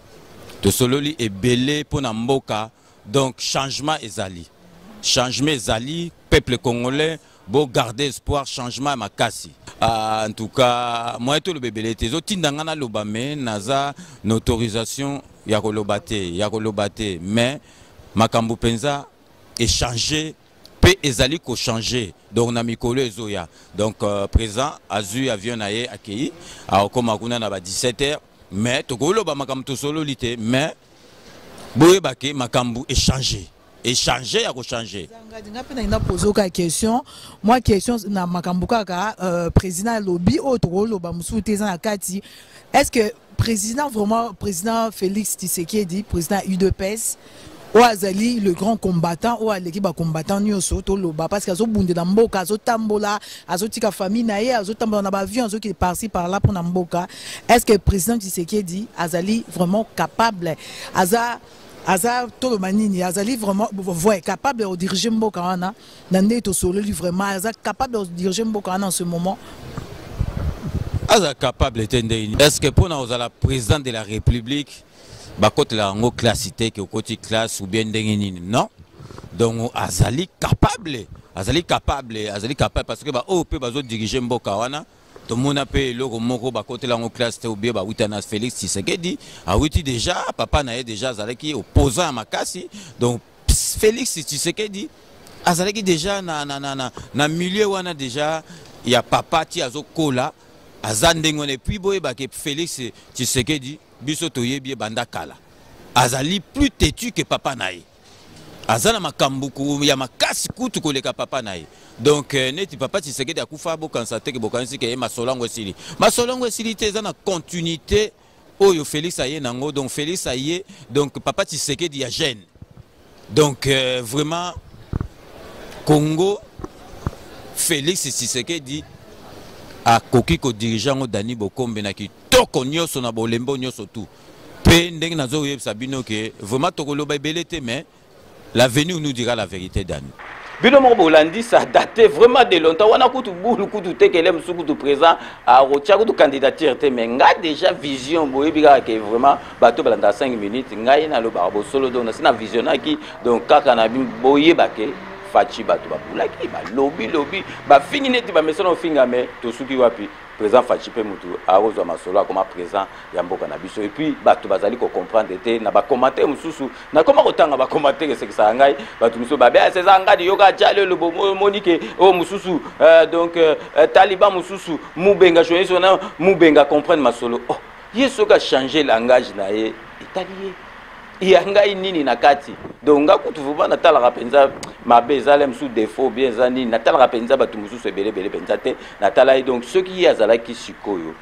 to sololi et belé pour na mboka donc changement ezali peuple congolais beau garder espoir changement makasi. En tout cas moi tout le bébé les autres tindangana lobame naza n'autorisation ya kolobate mais makambo penza échanger pe ezali ko changer donc na mikolo ezoya donc présent azu avion naye akei a koma kuna na ba 17h mais to koloba makambo to solo lité mais boye bake makambo échanger à changer. Question. Moi, question na makambuka président lobby autre loba musuté na kati. Est-ce que président Félix Tshisekedi, président UDPS, ou azali le grand combattant ou l'équipe combattant nyoso to loba parce que azo bunde na mboka azo tambola azo tika famille na ye azo tambola na ba avion azo qui par-ci par là pour na mboka. Est-ce que président Tshisekedi azali vraiment capable Aza Tolomanini, Azali vraiment capable de diriger Mboka wana, Nande to solo vraiment, Aza capable de diriger Mboka wana en ce moment. Aza capable de est-ce que pour nous la président de la République, bakote la ngo classité que côté classe ou bien dengenini non. Donc Azali capable parce que ba o peut bazo diriger Mboka wana. Tout le monde a payé le moko ba côté la classe ou bien ba Witanas Félix Tshisekedi a witi déjà papa na déjà azalaki opposant à Makasi donc Félix Tshisekedi azalaki déjà na milieu wana déjà il y a papa ti azokola azandengone et puis boye ba ke Félix Tshisekedi biso toyebi banda kala azali plus têtu que papa nae azana makambuku ya makasi kutu koleka papa nae donc neti papa Tshisekedi akufa bo kansate ke bokanisi ke masolongo esili te za na continuité oyo Félix aye nango donc Félix aye donc papa Tshisekedi ya jeune donc vraiment Congo Félix Tshisekedi a koki ko dirigeant Dani Bokombe na kitoko nyoso na bolembo nyoso tout pe ndenge nazo yebisa bino ke vraiment tokoloba ebele te mais l'avenir nous dira la vérité Dani. Bino Bolandi, ça datait vraiment de longtemps. On a coûté beaucoup de temps qu'elle aime sous présent à Rocha de candidature. Mais on a déjà vision. Que vraiment, bateau dans 5 minutes. On a une barbe solo. Donc, c'est une vision qui donc quand on a vu boyer baké, fachi bateau babulaki, lobby, fini net, mais on finit mais tout ce qui va puis. Président Fachipe Moutou a osé masolo comme président Yamboka Nabiso et puis bato bazali ko comprendre était na ba commenter mususu na comment autant ba commenter c'est que ça ngai bato mususu ba c'est ça ngadi yoga jale le monique oh mususu donc taliban mususu mubenga joyeso na mubenga comprendre masolo oh yeso ka changer langage na ye italien iyangai nini nakati donc ngakutu vuba natala rapenza mabe zalem sous défaut bien zani natala rapenza batu mususu ebele penza te natala donc ceux qui azalaki sikoyo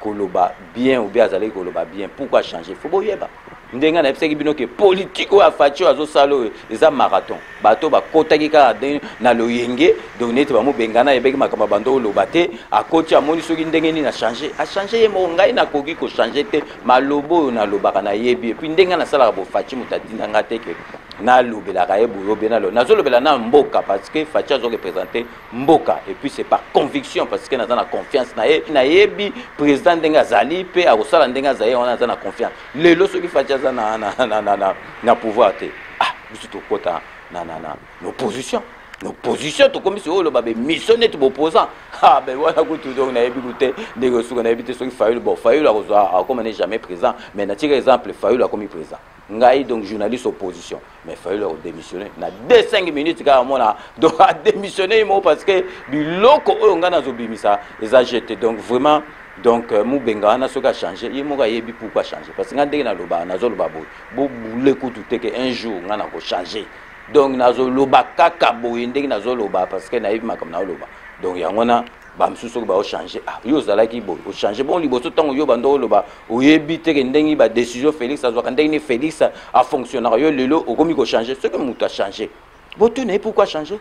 koloba bien ou bien azalaki koloba bien pourquoi changer faut boyeba ndenga na epseki bino ke politique wa facho azo salo eza marathon bato ba kotaki ka na loyenge donc neti ba mo bengana ebeki makamba bando loba te akoti amoni soki ndenge ni na changer a changer ye mo ngai na koki ko changer te malobo na lobaka na yebi et puis ndenga na sala bo fachi mutadina ngate ke na lobela ka ebo bena lo nazo lobela na mboka parce que fachi azo représenter mboka et puis c'est par conviction parce que na za na confiance na yebi président ndenga zali pe a sala ndenga zaye on a za na confiance lelo soki fachi na pouvoir te ah biso to kota na l'opposition L'opposition, tout comme si on a missionné tout opposant. Ah ben voilà, on a écouté des ressources, on a évité ce qu'il fallait. Bon, Fayoul comme on n'est jamais présent, mais on a tiré exemple, Fayoul comme il est présent. Ngaï donc journaliste opposition, mais Fayoul a démissionné. On a 2-5 minutes car on a démissionné parce que le loco on a zobimisa, ils ont jeté donc vraiment. Donc Moubenga on a ce qui a changé, il m'a dit pourquoi changer parce que on a dit na loba na zolo babo, bo le coup tout que un jour on a changé. Donc nazo loba kaka boyende nazo loba parce que naïf makam na loba. Donc yangona ba msusu ba o changer. Ah yo zala ki bo o changer bon liboso tango yo bando loba o yebite ke ndengi ba décision Félix azwa ndenge Félix a fonctionnaire yo lelo o komi ko changer ce que muta changer. Bo tenez pourquoi changer?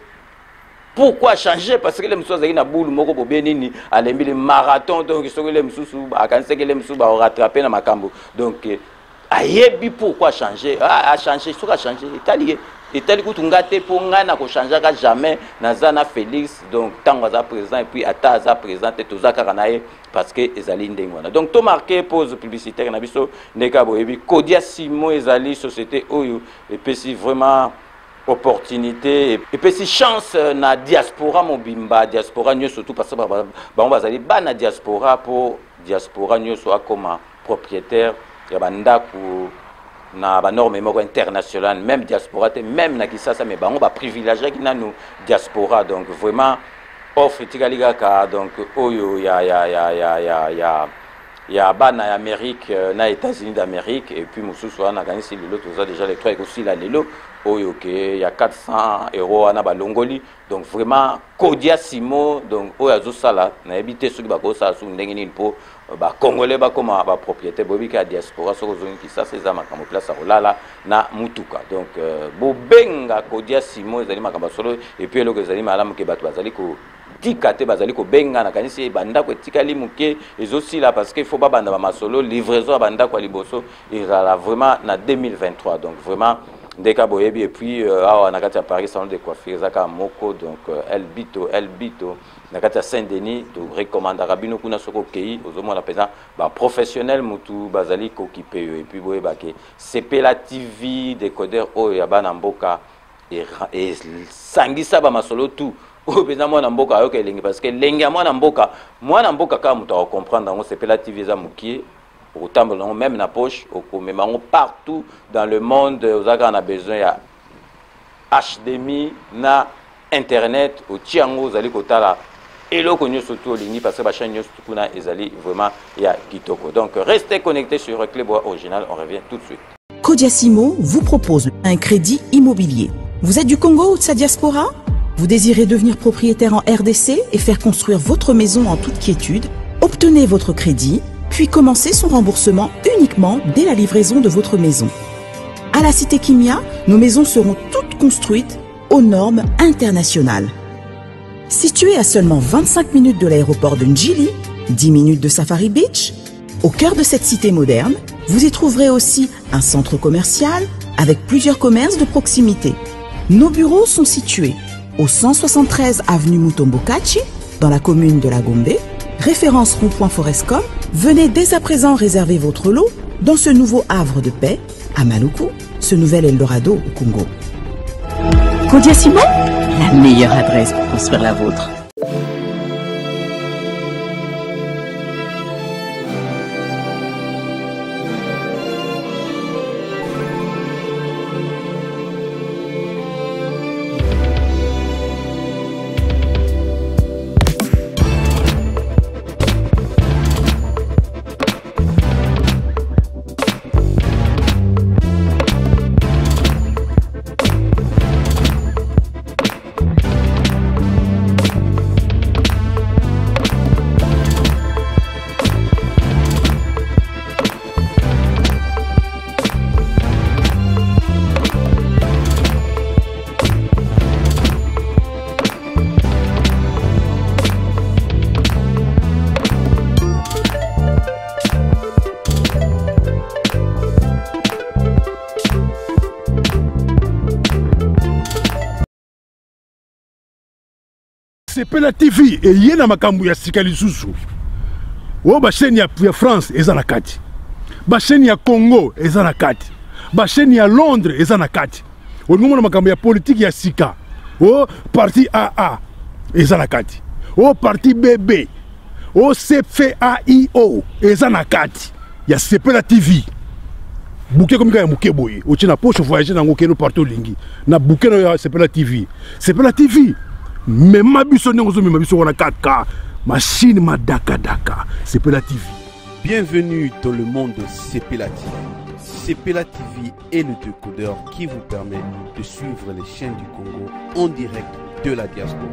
Pourquoi changer? Parce que les msous ont boule moko bo benini à le marathon donc ils sont les msous ba quand c'est que les msous ba rattraper na makambo. Donc ayebi pourquoi changer? Ah changer, ce qu'a changer italien. Italien ko tungate pour ngana ko changer jamais nazana Félix donc tant à présent et puis ata za présent et tous akanaye parce que ezali ndengwana. Donc to marqué pause publicitaire na biso ndeka boyebi Kodia Simo ezali société oyo et puis si vraiment opportunité et puis si chance na diaspora mobimba diaspora nyo surtout parce que on va aller na diaspora pour diaspora nyo soit comme propriétaire ya bandako na ba norme moko international même diaspora même na kisasa mais on va privilégier qui na nous diaspora donc vraiment offre tigaligaka donc oyo ya bana ya Amérique na États-Unis d'Amérique et puis mususu na kanisi lelo toza déjà les trois aussi la lelo oyo ke ya 400 € na balongoli donc vraiment Kodia Simo donc oyo azosala na ebité soki bakosa su ndenge nini po ba congolais ba koma ba propriété bobika diaspora soko zongi kisasa eza makambo place rolala na mutuka donc bobenga Kodia Simo ezali makambo solo et puis eloko ezali malamu ke bato bazali ko tikate bazali ko benga na kanisi banda ko tikali muke ezosi là parce que il faut pas banda ba masolo livraison banda ko liboso ezala vraiment na 2023 donc vraiment Ndeka boyebi et puis awa nakati ya Paris salon de coiffure zaka moko donc Elbito nakati Saint-Denis to recommande rabino kuna soko kei ozomona pesa ba professionnel mutu bazali ko kipe et puis boyeba ke CPLA TV décodeur oyo ya bana mboka et sangisa ba masolo tout o pesa mwana mboka ayo ke lengi parce que lengi mwana mboka ka mutu a comprendre ngo CPLA TV za mukie autant même na poche mais partout dans le monde on a besoin ya HDMI na internet au tiango zali kotala eloko nyo surtout lini parce que ba chaîne nyo surtout na ezali vraiment ya kitoko donc restez connectés sur Clébois Original, on revient tout de suite. Kodia Simo vous propose un crédit immobilier. Vous êtes du Congo ou de sa diaspora? Vous désirez devenir propriétaire en RDC et faire construire votre maison en toute quiétude? Obtenez votre crédit puis commencez son remboursement uniquement dès la livraison de votre maison. À la Cité Kimia, nos maisons seront toutes construites aux normes internationales. Située à seulement 25 minutes de l'aéroport de Njili, 10 minutes de Safari Beach, au cœur de cette cité moderne, vous y trouverez aussi un centre commercial avec plusieurs commerces de proximité. Nos bureaux sont situés au 173 avenue Mutombokachi, dans la commune de La Gombe, référence rond-point Forescom. Venez dès à présent réserver votre lot dans ce nouveau havre de paix à Maluku, ce nouvel Eldorado au Congo. Kodia Simo, la meilleure adresse pour construire la vôtre. CPLA TV et yena makambu ya sikali susu. O ba chaîne ya France ezana kati. Ba chaîne ya Congo ezana kati. Ba chaîne ya Londres ezana kati. O ngomona makambu ya politique ya sika. au parti AA ezanakati au parti BB au CFAIO ezanakati ya Sepela TV bouquet comme ya muke boye o tina poche voyager na ngokeno partout lingi na bouquet ya Sepela TV même mabiso ndongo mabiso wana 4K machine madaka daka Sepela TV. Bienvenue dans le monde de Sepela TV. Sepela TV est le décodeur qui vous permet de suivre les chaînes du Congo en direct de la diaspora.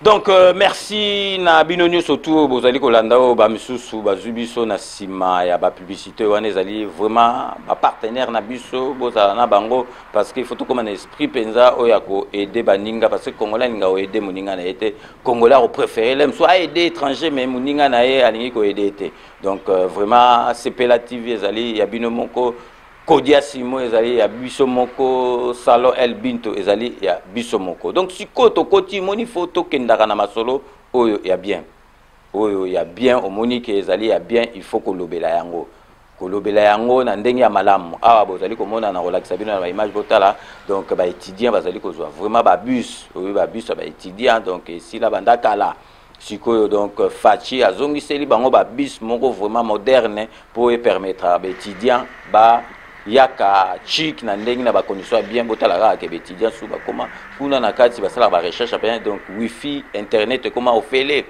Donc merci na binonyo surtout bozali kolanda o ba misusu bazubiso na sima ya ba publicité wana ezali vraiment ba partenaire na biso bozala na bango parce que il faut tout comme un esprit penza o ya ko aider baninga parce que congolais ninga o aider moninga na été congolais au préféré l'aime soit aider étranger mais moninga na ye alingi ko aider été donc vraiment Sepela TV ezali ya binomoko Kodia Simo ezali ya biso moko Salon El Binto ezali ya biso moko. Donc si koto koti moni photo kendaka na masolo oyo ya bien. Oyo ya bien o moni ke ezali ya bien il faut kolobela yango. Kolobela yango na ndenge ya malamu. Awa bozali komona na relaxa bino na image botala donc ba étudiant bazali kozwa vraiment ba bus, oyo ba bus ba étudiant donc ici la bandaka là. Sikoyo donc Fachi azongiseli bango ba bus moko vraiment moderne pour permettre à étudiant ba yaka chic na ndenge na ba condition bien botala ka étudiant sous ba comment kuna na kati ba sala ba recherche bien donc wifi internet comment on fait les.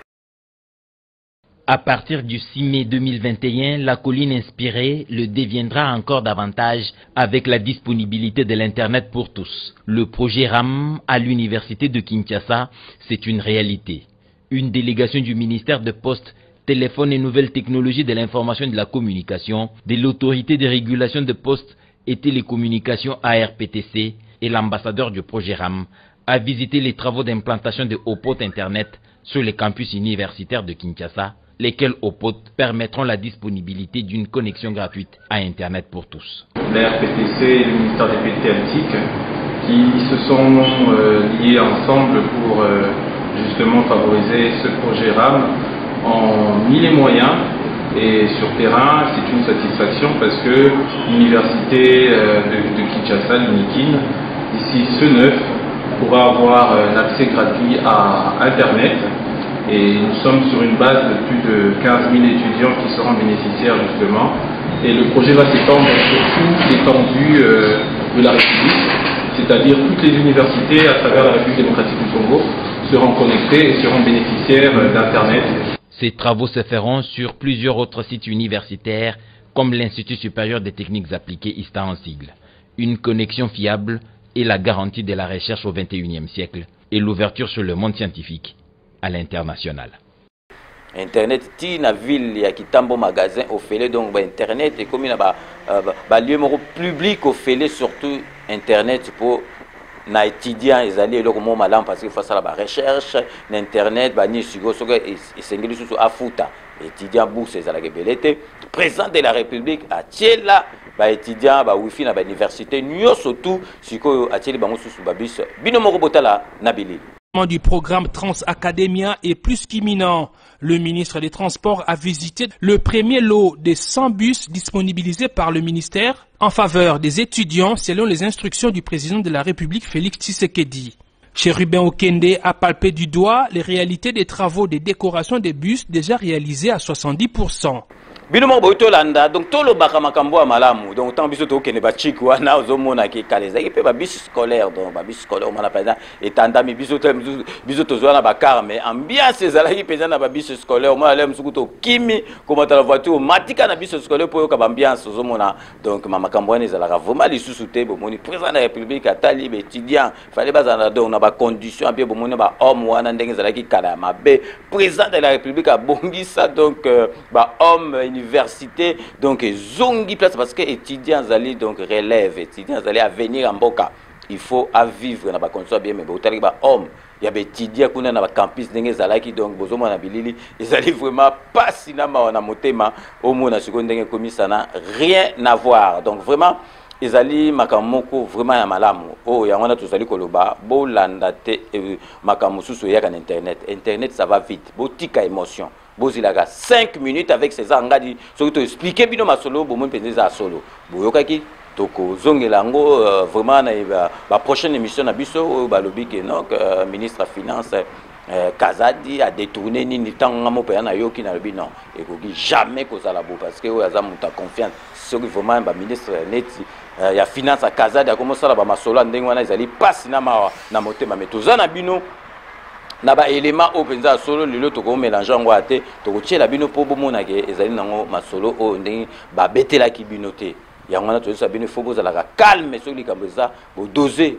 À partir du 6 mai 2021, la colline inspirée le deviendra encore davantage avec la disponibilité de l'Internet pour tous. Le projet RAM à l'université de Kinshasa, c'est une réalité. Une délégation du ministère de Postes, Téléphone et Nouvelles Technologies de l'Information et de la Communication, de l'Autorité de Régulation de Postes et Télécommunications ARPTC et l'ambassadeur du projet RAM a visité les travaux d'implantation de haut-pot Internet sur les campus universitaires de Kinshasa, lesquels haut-pot permettront la disponibilité d'une connexion gratuite à Internet pour tous. L'ARPTC et le ministère des Politiques qui se sont liés ensemble pour justement favoriser ce projet RAM ont mis les moyens et sur terrain c'est une satisfaction parce que l'université de Kinshasa, l'UNIKIN, d'ici ce 9 pourra avoir un accès gratuit à Internet et nous sommes sur une base de plus de 15 000 étudiants qui seront bénéficiaires justement et le projet va s'étendre sur toute l'étendue de la République, c'est-à-dire toutes les universités à travers la République démocratique du Congo seront connectées et seront bénéficiaires d'Internet. Ces travaux se feront sur plusieurs autres sites universitaires comme l'Institut supérieur des techniques appliquées ISTA en sigle. Une connexion fiable est la garantie de la recherche au XXIe siècle et l'ouverture sur le monde scientifique à l'international. Internet ti na ville ya Kitambo magasin au félé donc internet et comme il ba lieu public au félé surtout internet pour na étudiant ezali eloko mo malam parce que face à la recherche na internet ba ni sigo soka esengeli susu afuta étudiant bourse ezala gebelete président de la République a tiela ba étudiant ba wifi na ba université nyoso tout siko a tieli bango susu ba bis bino moko botala na bilili du programme Transacademia est plus qu'imminent. Le ministre des Transports a visité le premier lot des 100 bus disponibilisés par le ministère en faveur des étudiants selon les instructions du président de la République Félix Tshisekedi. Chérubin Okende a palpé du doigt les réalités des travaux de décoration des bus déjà réalisés à 70%. Binomo boito landa donc tolo baka makambo malamu donc tant biso to kene ba chiku wana ozomona ke kaleza pe ba bus scolaire donc ba bus scolaire on a pas etanda mi biso to zwana ba car mais ambiance ezalaki peza na ba bus scolaire moi lem sukuto kimi comment la voiture matika na bus scolaire pour ka ambiance ozomona donc makambo wana ezalaka vraiment lisusu te bomoni président de la République atali étudiant fallait bazana donc na ba condition bien bomoni ba homme wana ndenge ezalaki kala mabe président de la République a bongisa donc ba homme université donc zongi place parce que étudiants allaient donc relève étudiants allaient à venir en Boka il faut à vivre na ba condition bien mais botali ba homme il y a des étudiants kuna na ba campus ndenge zalaki donc bozomo na bilili ils allaient vraiment pas sinama na motema au mona seconde ndenge komisana rien à voir donc vraiment ils allaient makamoko vraiment ya malamu oh ya wana tozali koloba bo landa te makamususu ya kan internet ça va vite botika émotion bozilaka 5 minutes avec ces angadi surtout expliquer bino masolo bomon penza solo boyokaki toko zongelango vraiment na prochaine émission na biso balobi ke donc ministre de finance Kazadi a détourné ni tanga mo pe na yoki na lobi non et koki jamais kozala bo parce que oyaza muta confiance sur vraiment ba ministre neti ya finance à Kazadi a commencé la ba masolo ndenge wana ezali passe na motema metoza na bino na ba élément openza solo lelo to ko mélanger ngo ate to ko tiela bino po bomona ke ezali nango masolo o ndenge ba betela ki bino te yangona to sabine faut bozala calme sur likamboza bo doser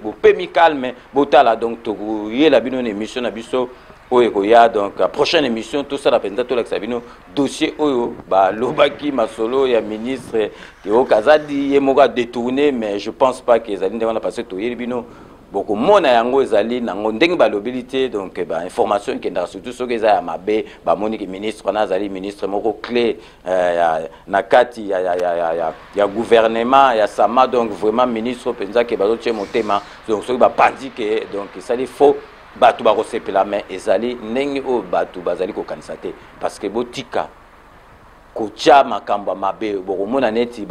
bo pemi calme bo tala donc to yela bino une émission na biso oyo koya donc la prochaine émission tout ça la penza to la sabino dossier oyo ba lobaki masolo ya ministre Théo Kazadi yemoka détourné mais je pense pas que ezali ndenge na passer to yelibino beaucoup mona yango ezali nango ndenge balobilité donc ba information qui ndara surtout soki eza ya mabe ba moni ki ministre na azali ministre moko clé na kati ya gouvernement ya sama donc vraiment ministre penza ke bazo tie motema donc soki ba pandi ke donc ezali faux batu ba kosepela mais ezali ndenge o batu bazali ko kanisa te parce que botika kocha makamba mabe bokomona neti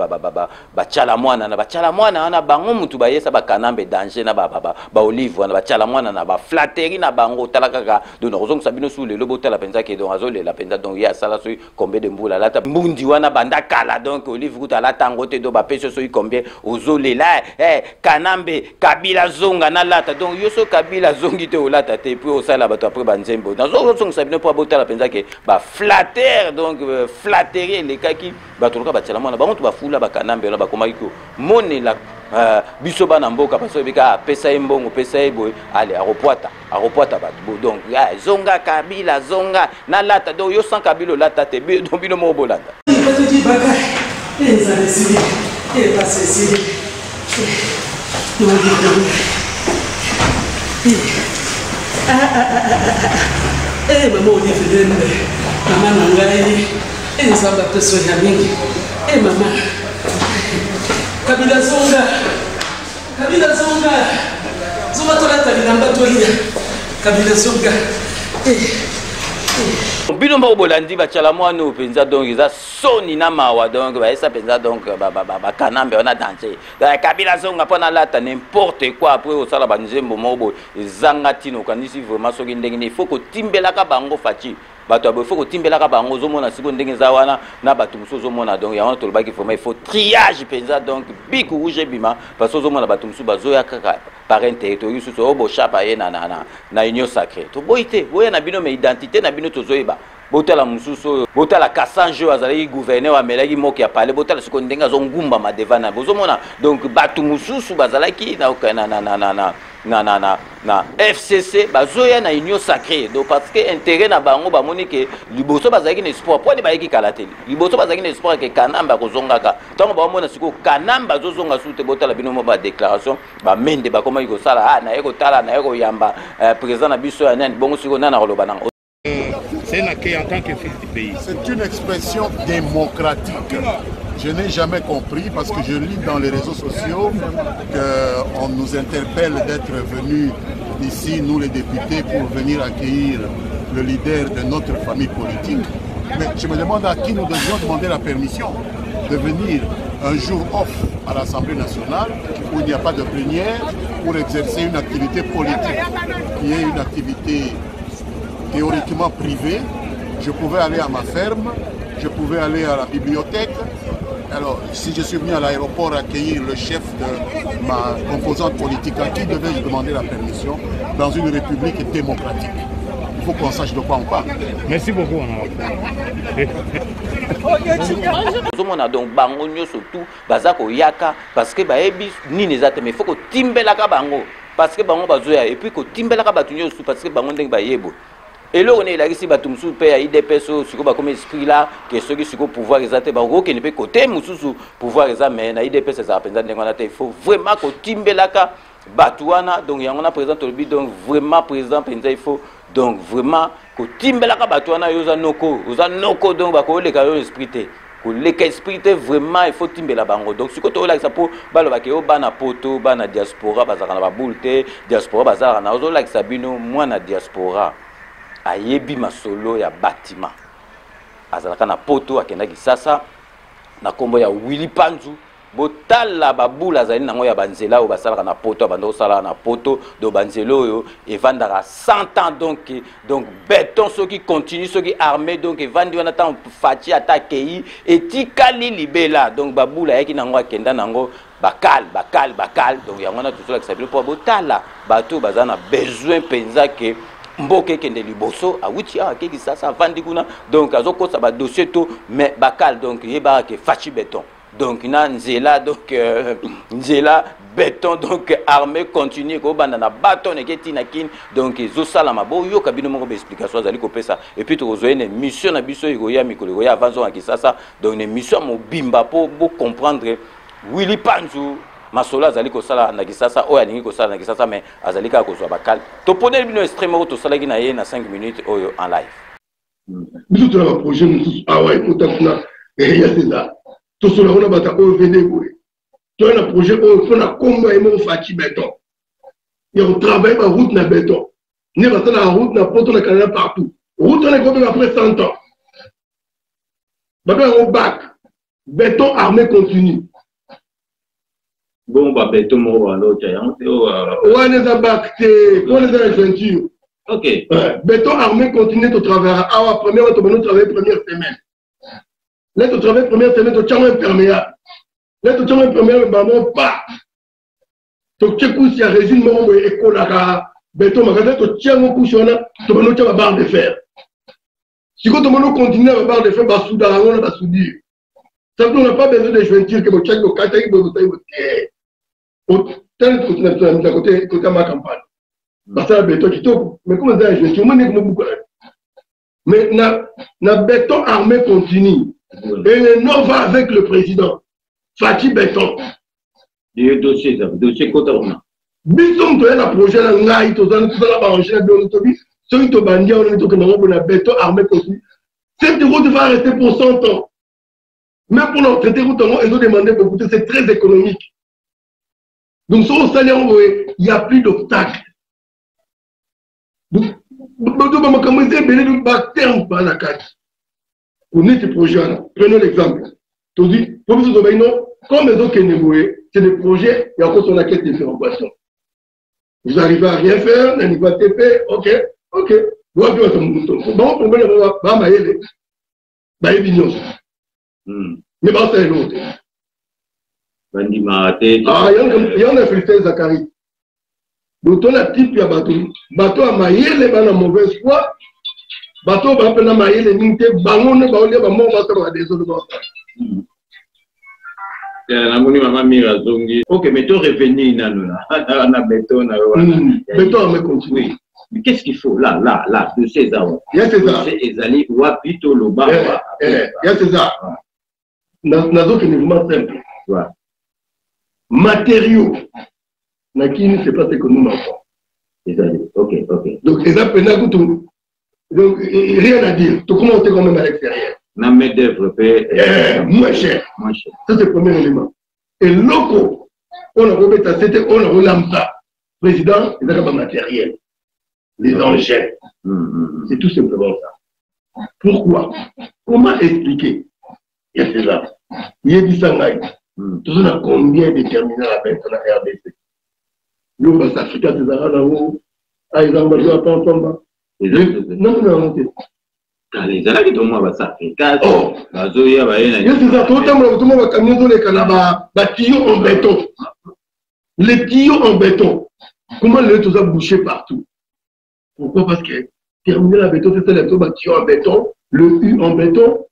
bachala mwana na bachala mwana wana bango mutu bayesa bakanambe danger na ba olive wana bachala mwana na ba flatterie na bango talaka donc ozong sabino sous le lobo tala penza ke donc azole la penza donc ya sala so combien de mbula lata mbundi wana banda kala donc olive kuta la tango te do ba peso so combien ozole la kanambe kabila zonga na lata donc yo so kabila zongi te olata te puis osala bato après banzembo dans ozong sabino po botala penza ke ba flatter donc flatter les cas qui batuluka batela mwana bango to bafula bakanambe na bakomakiko monela biso bana mboka parce que bika pesa mbongo pesa eboy allez aropoata batu donc zonga kabila zonga na lata donc yo sans kabilo lata te donc bino mo bolanda batudi baka ezale sili e passe sili mama odifidende mama nangai ezamba peso ya mingi mama kabila zonga zonga tolata bilamba tolia kabila zonga bino moko bolandi bachala mwana openza donc eza soni na mawa donc baesa penza donc bakanambe wana danger kabila zonga mpona lata n'importe quoi après osala banzembo moko ezanga tino okanisi vraiment soki ndenge il faut kotimbelaka bango faci bato abo faut kotimbelaka bango ozomona siko ndenge eza wana na bato mosusu ozomona donc yango tolobaki vraiment il faut triage penza donc bik rouge bima parce que ozomona bato mosusu bazoya kaka par intérêt to yususu oboshapa ye na union sacrée to boite boya na bino mais identité na bino tozoyeba botala mosusu botala Kassanjo azali gouverneur wa melaki moki ya pale botala siko ndenge azongumba madevana bozomona donc bato mosusu bazalaki na FCC bazoya na union sacrée donc parce que intérêt na bango ba monike liboso bazalaki na espoir poni bayaki kalateli liboso bazalaki na espoir ke kanamba kozongaka tango ba mona siko kanamba zozonga sute botala bino mo ba déclaration ba mende ba koma yiko sala na yeko tala na yeko yamba président na biso ya nani bongo siko nana koloba nango. C'est en tant que fils du pays. C'est une expression démocratique. Je n'ai jamais compris parce que je lis dans les réseaux sociaux qu'on nous interpelle d'être venus ici, nous les députés, pour venir accueillir le leader de notre famille politique. Mais je me demande à qui nous devions demander la permission de venir un jour off à l'Assemblée nationale où il n'y a pas de plénière pour exercer une activité politique qui est une activité théoriquement privée. Je pouvais aller à ma ferme, je pouvais aller à la bibliothèque. Alors, si je suis venu à l'aéroport accueillir le chef de ma composante politique, à qui devais-je demander la permission dans une république démocratique? Il faut qu'on sache de quoi on parle. Merci beaucoup. Donc, bango surtout, bazako yaka, parce que baebi ni nezate, mais il faut que timbelaka bango, parce que bango bazoya, et puis que timbelaka batunyo parce que bango ndeng bayebo. Et là, on est là ici, batum sous paix à IDPS, sur quoi comme esprit là, que ceux qui sont pouvoir exalter, bango qui ne peut côté, moussou pouvoir examiner, na IDPS ça appelle il faut vraiment que timbelaka batouana, donc il y a un président au but, donc vraiment président il faut donc vraiment que timbelaka batouana yosa noko donc bako les cadeaux esprit les esprit vraiment il faut timbela bango donc ce que tu là ça pour baloba ke bana poto bana diaspora bazaka na babulte diaspora bazaka na ozo like sabino moi na diaspora ayebi masolo ya bâtiment azalaka na poto akendaki sasa na kombo ya Willy Panzu botala babula zali nango ya banzela o basala na poto bando sala na poto do banzelo yo et vandara 100 ans donc béton ceux qui continue ceux qui armés donc vandi on attend fati attaquer et tikali libela donc babula yaki nango akenda nango bakal donc yango na tout cela qui s'appelle pour botala bato bazana besoin penza que mboke kende liboso a wuti a keki ça vandi kuna donc azoko ça ba dossier tout mais bakal donc yeba ke fati béton. Donc, nzela donc nzela béton donc armée continue ko banda na bâton eketi na kin donc ezosala mabo yo kabino moko explication azali ko pesa et puis to zoene mission na biso iko ya mikolo ya avanzo na kisasa donc une mission mobimba pour comprendre Willy Panzu masola azali ko sala na kisasa o ya ningi ko sala na kisasa mais azali ka ko zo bakal to pone bino extrêmement to sala ki na ye na 5 minutes oyo en live biso to na projet mususu awa ekotafuna ya César. Tout cela, on a battu au Vénégoé. Tu as un projet où on a combat et on fait béton. Et on travaille par route na béton. Nous avons la route na poto na Canada partout. Route on est comme après 100 ans. Maintenant on bac. Béton armé continue. Bon bah béton mort à l'autre. Ouais les abactés. Pour les aventures. Ok. Béton armé continue au travers. Ah ouais première on va travailler première semaine. Là, tu travailles première semaine, tu as un imperméable. Là, tu as un imperméable, mais pas. Tu as si la résine, tu as école, béton, tu as un couche, tu as une barre de fer. Si tu continues à barre de fer, tu as un soudure. Ça, on n'a pas besoin de jointure que tu as un côté, côté ma campagne. Parce que le béton qui tombe. Mais comment ça, jointure? Mais le béton armé continue. Et le Nord va avec le président. Fatih Béton. Le dossier Kotorna. Bisson, tu as un projet là, tu as un projet là, béton armé continu. Cette route va rester pour 100 ans. Même pour notre route, ils ont demandé beaucoup, c'est très économique. Donc, sur le salaire, il n'y a plus d'obstacles. Donc, on ce projet-là. Prenons l'exemple. Tu dis, comme les autres Kénéboé, c'est des projets, il y a encore sur la quête de différenciation. Vous arrivez à rien faire, un niveau TP, ok. Bon, problème, va mailler, mais bah, c'est l'autre. Ah, il y en a fait Zachary. Donc, on a type, il y a bateau à mailler, les bancs à mauvaise foi. Bateau va appeler mailler les mintes, bangon ne va pas aller mort bateau à des autres. Ok, mais tu revenu on a béton, béton mais continue. Mais qu'est-ce qu'il faut là de César? Il y a César. Les alliés ou plutôt le bas. Il y a César. Nazo qui est vraiment simple. Matériaux. Nakini c'est pas ce que nous manquons. Ok. Donc les appels tout. Donc, rien à dire. Tout comment on est quand même à l'extérieur. La main d'œuvre moins cher. Ça, c'est le premier élément. Et locaux, on a remis ça, on a relancé ça. Président, il a pas matériel. Les engins. C'est tout simplement ça. Pourquoi? Comment expliquer? Il y a César. Il y a du Shanghai. Tout ça, on a combien de terminaux à mettre dans la RDC? Nous, on va s'afficher à César là-haut. Ah, ils ont besoin de pas non. Les Alliés qui ont ça fait 4 ans. Il y a ces autres camions les canabas, tuyaux en béton. Les tuyaux en béton. Comment les tout ça bouché partout? Pourquoi? Parce que terminer la béton, c'est les tuyaux en béton, le U en béton.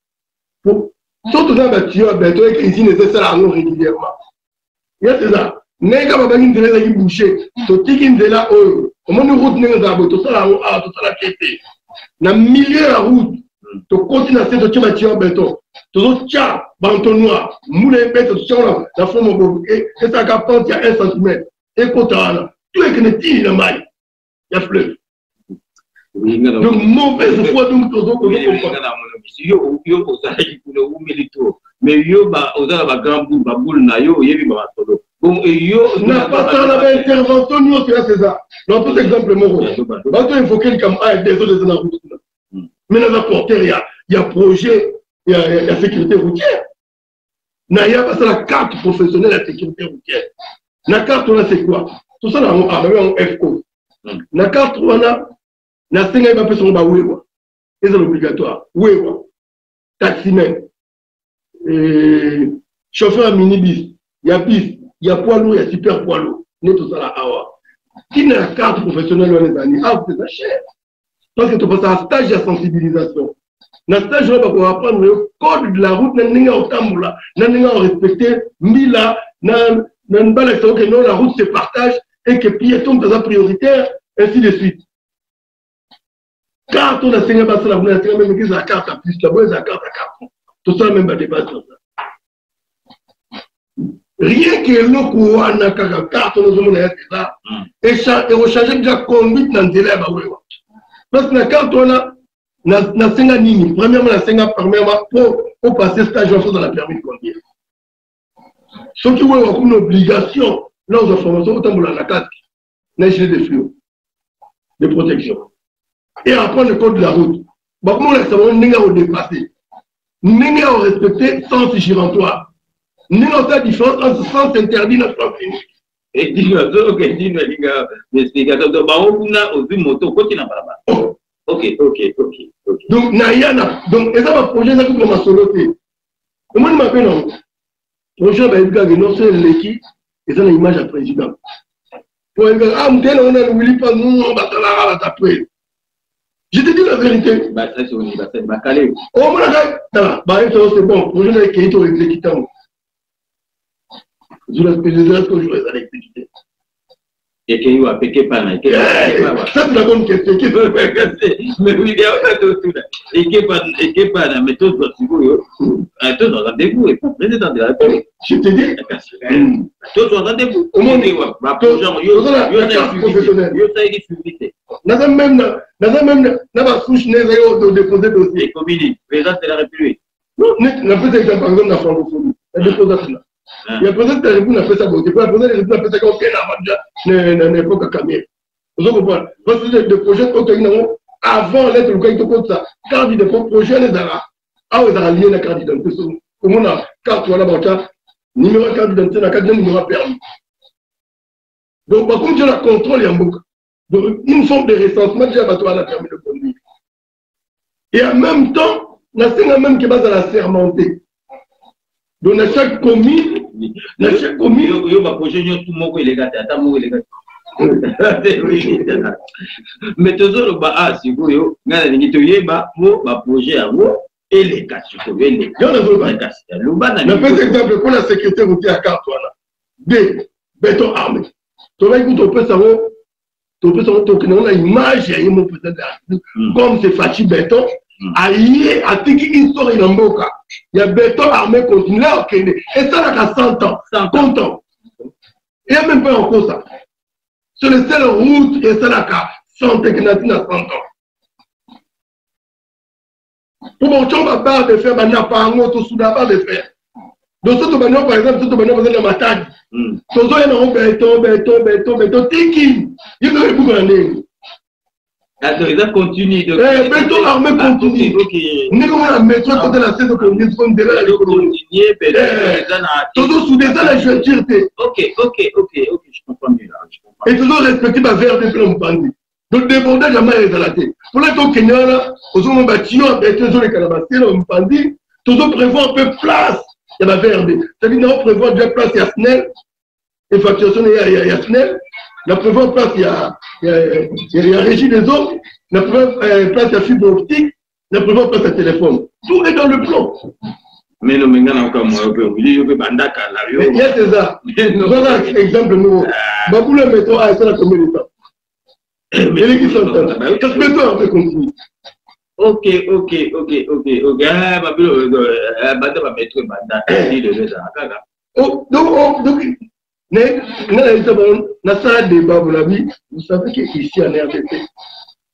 Surtout dans les tuyaux en béton et ici nécessaire à nous régulièrement. Il y a ça. N'est-ce pas une de les boucher? Tout ce qui est là, comment nous route n'est pas tout ça là, tout ça là qui était. Dans le milieu de la route, tu continues à faire des tuyaux en béton. Tu as banton noir, moule et bête, tu as la forme et ça capante, il y a 1 cm. Et quand tu as tout est que tu as maille. Il y a fleuve. Donc, mauvaise foi, donc, tu mais yo ba oza ba grand boule ba boule na yo yebi ba solo bon et yo n'a pas ça la intervention nous c'est César dans tout exemple mon ba to invoquer comme a des autres dans la route mais dans la portée il y a projet il y a sécurité routière Naya passe la carte professionnelle de la sécurité routière. La carte, on a c'est quoi? Tout ça, on a un FCO. La carte, on a la Sénat va faire son baouéwa. Et c'est obligatoire. Ouéwa. Taximen. Chauffeur à minibus. Il y a bis. Il y a poids lourd, il y a super poids lourd. Nous, tout ça là, awa. Qui n'a la carte professionnelle, on les années? Ah, c'est ça cher. Parce que tu passes un stage de sensibilisation. Dans ce stage, on va apprendre le code de la route, on va respecter Mila, que la route se partage et que piéton est prioritaire, ainsi de suite. Quand on a signé la carte à plus, la carte à carton. Tout ça, même à débattre sur ça. Rien que le courant n'a qu'à carte, on a ça. Et recharger déjà conduite dans le délai. Parce que la carte, on a na senga nini. Premièrement, la senga pour passer stage dans la permis de conduire. Ce qui est une obligation, lors de formation, autant pour la casque, n'a pas de flux de protection. Et apprendre le code de la route. Bon, comment on savoir n'est pas dépassé. N'est pas respecté sans girantoire. N'est pas la différence entre sens interdit et sens unique. Et dis-moi, ok, dis-moi, les gars, l'explication de Baouna aux deux motos, quoi qu'il n'en parle pas. Ok. Donc, Nayana, donc, et ça va projet, ça comme ma soloté. Et moi, je m'appelle, non. Projet, non, c'est l'équipe, et ça, l'image à président. Pour un gars, ah, on a oublié pas, nous, on va t'appeler. Je te dis la vérité. Bah, ça, c'est au niveau, c'est Macalé. Oh, mon gars, c'est bon, projet, qui est au exécutant. Je reste que je vais aller exécuter. Et qu'il y a péché pas là. Ça, c'est la bonne question. Mais oui, il y a tout là. Et qu'il pas là, mais tous sont rendez-vous. Et pas président de la République. Je te dis. Tous sont rendez-vous. Au monde, il y a même souche de déposer dossier. Communiste, président de la République. Non, n'a pas exemple par exemple dans la francophonie. La déposation là. Il y a peut-être que vous n'avez fait ça, vous n'avez pas fait ça comme un n'importe quel vous comprenez? Parce que le projet avant l'être le cas de ça, quand il y a des projets, les arabes, ah, vous avez lié la carte d'identité. Comme on a carte, voilà, numéro de carte d'identité, la carte de numéro permis. Donc, comme tu as le contrôle, il y a beaucoup. Donc, une forme de recensement, déjà, tu as la permis de conduire. Et en même temps, la scène même qui est basée à la sermentée. Donc, dans chaque commune, il y a un projet, tout le monde est légal. Mais tout ça, ah, si vous avez un projet à vous, et les cas, il faut les cas. Par exemple, pour la sécurité routière à carte, des béton armé. Tu peux savoir, on a une image, il y a une comme c'est Fachi béton. Aïe, à Tiki, histoire in Amboka. Il y a béton armé continu là au Kenya. Et ça, là, 100 ans, 50 ans. Il n'y a même pas encore ça. C'est le seul route et ça, là, 100 technatines à 100 ans. Pour mon chum, barre de fer, n'a pas un autre sous la barre de fer. Donc, ce que par exemple, ce que vous avez dans ma tag. Tout ça, il y a un béton, Tiki. Il y a un béton. Ça continue de. Béton armé continue. Nous avons la métro côté la saison que nous sommes derrière l'économie. Toujours sous des ailes, je vais dire. Ok, je comprends mieux là. Et toujours respecter ma verre de plein bandit. Donc, débordage à ma réalité. Pour les gens qui sont là, aux hommes bâtiment, avec les gens qui sont là, bandit, toujours prévoir un peu de place. Il y a ma verre. C'est-à-dire, nous prévoit déjà place, il y a SNEL. Et facturation, il y a SNEL. La prévoit place, il y a régie des hommes. La prévoit place, il y a fibre optique. La prévoit place, il y a téléphone. Tout est dans le plan. Mais le Mengan encore moins, il y a Bandaka là. Il y a c'est ça. Voilà un exemple nouveau. Babou le métro a été la combien de temps? Mais les qui sont là. Qu'est-ce que le métro a fait continuer? Ok. Ah, Babou, Banda va mettre Bandaka. Il est là. Donc, dans ça débat, vous savez qu'ici en RDC,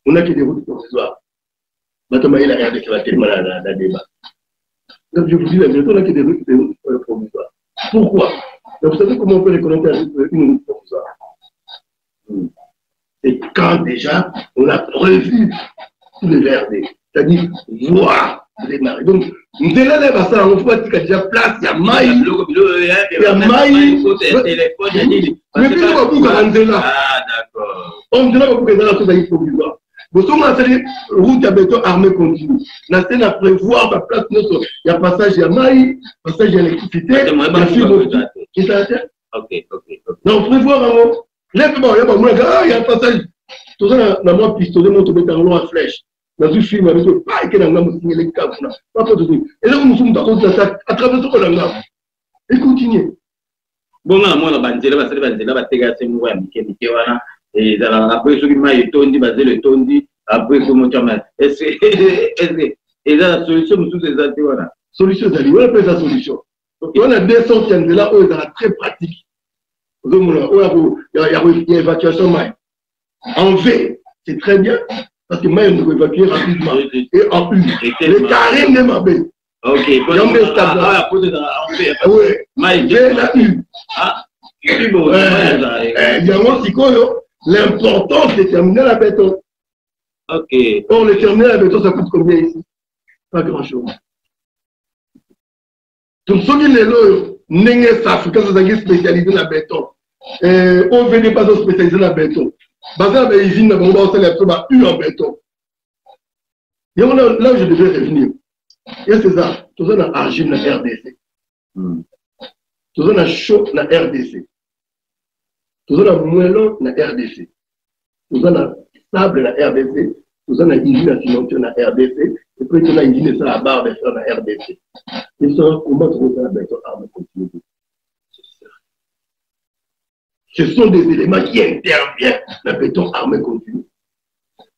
on a que des routes provisoires. Maintenant, il y a RDC va tellement dans débat. Donc, je vous dis la vérité, on a que des routes provisoires. Pourquoi? Donc, vous savez comment on peut reconnaître une route provisoire? C'est quand déjà on a prévu tous les VRD, c'est-à-dire voir démarrer. Donc, nous allons ça, on faut déjà place, il y a maï, il y a maï, mais puis on va bouger Nzela. Ah, d'accord. On ne va pas bouger dans la chose provisoire. Vous savez, route à béton armée continue. Là, c'est à prévoir la place, il y a passage, il y a maï, passage, il y a électricité, il y a fibre. Qui s'arrête? Ok. Non, prévoir un mot. Là, il y a un passage. Tout ça, dans mon pistolet, mon tombé dans l'eau à flèche. Dans une film, avec le pas, et qu'il y a un signé les câbles. Pas de tout. Et là, nous sommes dans à travers tout le monde. Et continuez. Bon, moi, la bandela, parce que la bandela, va t'égarer, c'est moi, et après, ce qui m'a étonné, basé le tondi, après, comment tu as et là, la solution, nous tous les altés, voilà. Solution, c'est on appelle ça solution. On a des sortes de là, où c'est très pratique. Il y a une évacuation maille. En V, c'est très bien, parce que maille, on peut évacuer rapidement. Et en U, les carrés de ma baie. Ok, il y a U. Il y a un psycho. L'important, c'est de terminer la béton. Ok. Or, le terminer la béton, ça coûte combien ici? Pas grand-chose. Donc, ce qui est là, n'est pas spécialisé dans la béton. On ne veut pas spécialiser dans la béton. Basé à la usine, on va faire U en béton. Et là où je devais revenir, et c'est ça, tout ça dans argile, dans RDC. Tout ça dans chaud, dans RDC. Tout ça dans moellon, dans RDC. Tout ça dans sable, dans RDC. Tout ça dans usine à cimenture, dans RDC. Et puis tout ça dans usine à barre de fer, dans RDC. Et ça, comment trouver ça dans la béton arme continue? Ce sont des éléments qui interviennent dans le béton armé continu.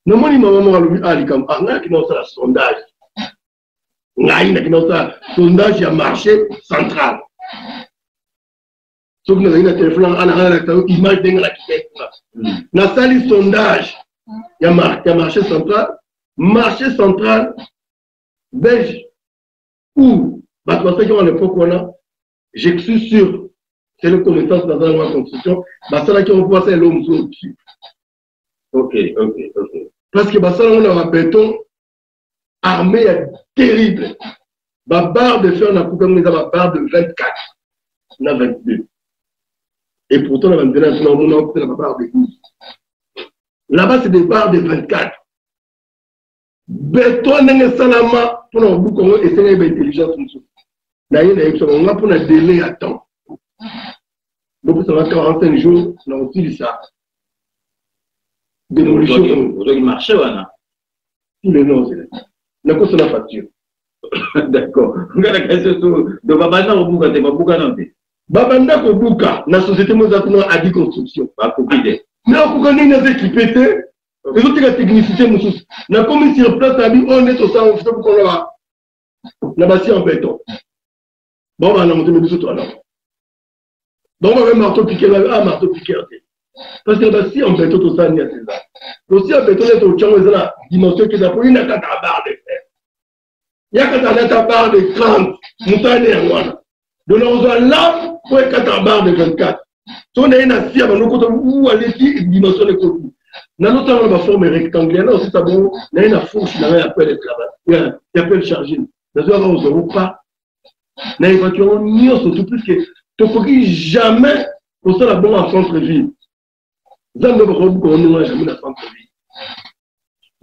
Normalement, il y a un sondage. Il y a un sondage qui a marché central. Sauf que nous avons un téléphone, on a une image d'un architecte. Dans le sondage, il y a marché central. Marché central, belge, où, parce que à l'époque, je suis sûr, c'est le connaissance dans la construction, c'est là qu'on voit ça l'homme au-dessus. Ok. Parce que ça, on a un béton armé terrible. La barre de fer, on a coupé une barre de 24. On a 22. Et pourtant, on a 29, on a coupé la barre de 12. Là-bas, c'est des barres de 24. Béton n'est pas pour nous beaucoup et c'est une intelligence. On a pour un délai à temps. Donc, ça va 45 jours, on a aussi ça. Démolition. Vous avez marché, voilà. Tous les noms, c'est là. On a quoi sur la facture? D'accord. On a la question de Babanda au Bouka, c'est Babouka non? Babanda au Bouka, la société Mozartino a dit construction. Mais on a une équipe, les autres techniciens, on a commis sur place, on est au sein, on fait pour qu'on a bâti en béton. Bon, on a monté mes autres alors. Donc, on avait marteau piqué, marteau piqué. Parce que là, si on béton tout ça, il y a ça. Aussi, on béton est au tchang, il y a la dimension qui est là, il y a qu'à ta barre de fer. Il y a qu'à ta barre de 30, montagne et voilà. Donc, on a là, pour être qu'à ta barre de 24. Si on a une assiette, on a où aller ici, dimension de côté. Dans notre temps, on a une forme rectangulaire, là aussi, ça bon, on a une fourche, on a appelé le travail, il y a appelé le chargé. Dans ce cas, on ne se pas. On a évacué, surtout plus que, tu ne peux jamais, pour ça, la bonne en centre-ville. Il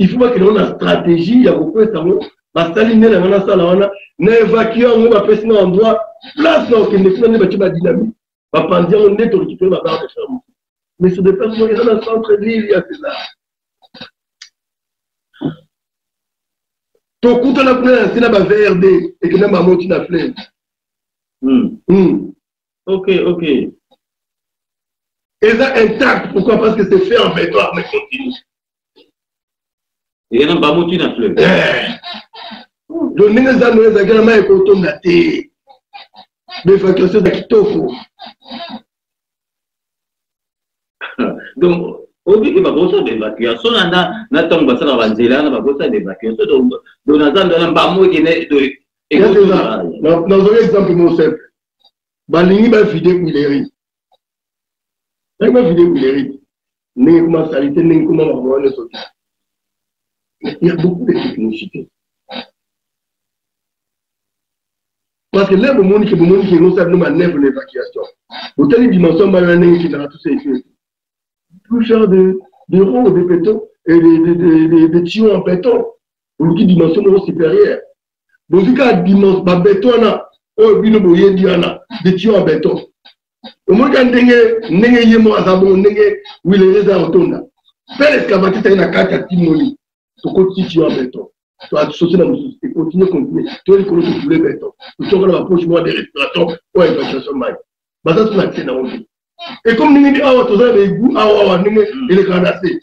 faut pas que l'on ait une stratégie, il y a beaucoup de temps, parce que on a évacué, on a fait un endroit, place là, on a dynamique, on va dire, on est récupérer la barre de fer. Mais sur des personnes qui sont dans le centre-ville, il y a cela. Ton coup, on a pris un VRD et que nous avons monté la flemme. Ok. Et ça intact, pourquoi? Parce que c'est fait en béton, mais continue. Et il n'y a pas monté la flemme. Le ministre de la Gama est content de la terre. L'évacuation de Kitoko. Donc, au début, il n'y a pas besoin d'évacuation. On a besoin d'évacuation. Donc, on a besoin de dans un exemple mon simple, Balini va vider Millery. Il va vider Millery. N'est comment salité, n'est comment avoir le sauter. Il y a beaucoup de technicité. Parce que là, il y a non seulement un neuf l'évacuation. Vous avez une dimension qui dans tous ces effets. Plus faire des ronds de béton et des tuyaux en béton. Vous avez une dimension supérieure. Donc, il y a une dimension de béton, des tuyaux en béton. Au moins, quand vous avez l'excavateur, il y a une carte à Timoni. Pour continuer tuyaux en béton. Tu as sauté dans le sous et continuer. Tu as les colons de poulet béton. Tu as l'approchement des restaurateurs ou l'évacuation maille. Ça, c'est un accès dans le vie. Et comme nous dit, tu as les goûts, et les grandasser.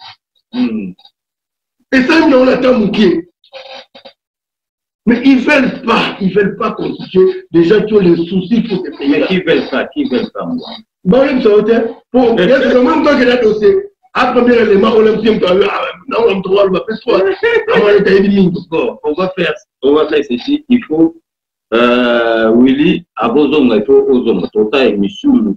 Et ça, on attend Moukier. Mais ils ne veulent pas constituer des gens qui ont les soucis pour ces pays. Mais qui veulent pas, moi. Bon, il me pour il y a le même temps qu'il a dossier. À premier élément, on aime bien on on va faire soit. On va faire ceci. Il faut, Willy, à vos hommes, il faut aux hommes. Total émission,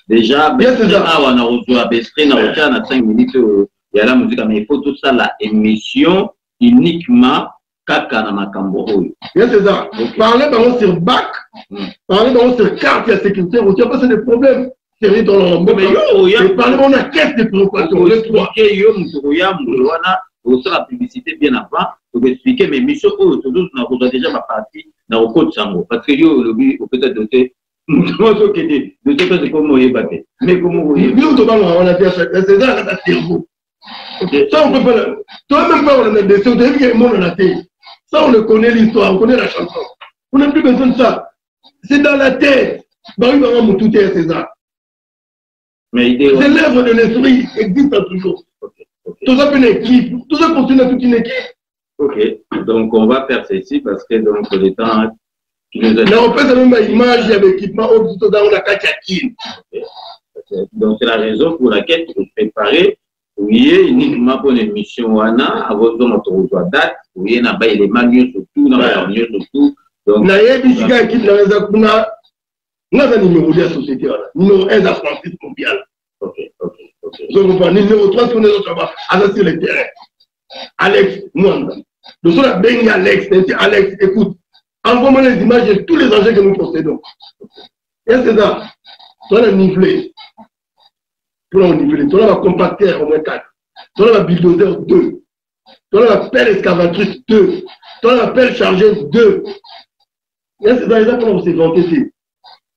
déjà, on a reçu à Bestrin, on a 5 minutes, il y a la musique, mais il faut tout ça, la émission uniquement. Kaka Makambo. Bien, c'est ça. Parler sur bac, parler sur carte de sécurité, on tient pas c'est des problèmes. C'est dans le monde. Mais parler on a caisse de préoccupation. On expliquer la publicité bien avant, pour expliquer mes missions. On a déjà ma partie dans le code Sango. Parce que yo, peut-être doté. Mais comment vous voyez? On a fait ça, c'est ça, c'est cerveau. Ça, on peut pas. Toi-même, pas, on a des choses, on a des ça, on le connaît l'histoire, on connaît la chanson. On n'a plus besoin de ça. C'est dans la tête. C'est ça. Mais c'est l'œuvre de l'esprit, existe toujours. Tout ça, une équipe. Tout ça continue à toute une équipe. Ok. Donc, on va faire ceci parce que donc, le temps qui nous a... Non, on peut même une image avec l'équipement au dans la Kachakine. Donc, c'est la raison pour laquelle vous préparez. Oui, uniquement pour l'émission Wana, à votre date, oui, n'a pas les manuels surtout, dans la réunion surtout. Donc, n'a pas de équipe dans la numéro 2 de la société, numéro 1 de la Francis mondiale. Ok. Donc, numéro 3, on est sur le terrain. Alex Mwanda. Donc, on a bien Alex, Alex, écoute, envoie-moi les images de tous les engins que nous possédons. Et c'est ça. On a nivelé. Pour la niveler. On a un compacteur au moins 4. On a un bulldozer 2. On a une pelle excavatrice 2. On a une pelle chargeuse 2. Et c'est dans les gens qu'on s'est vanté ici.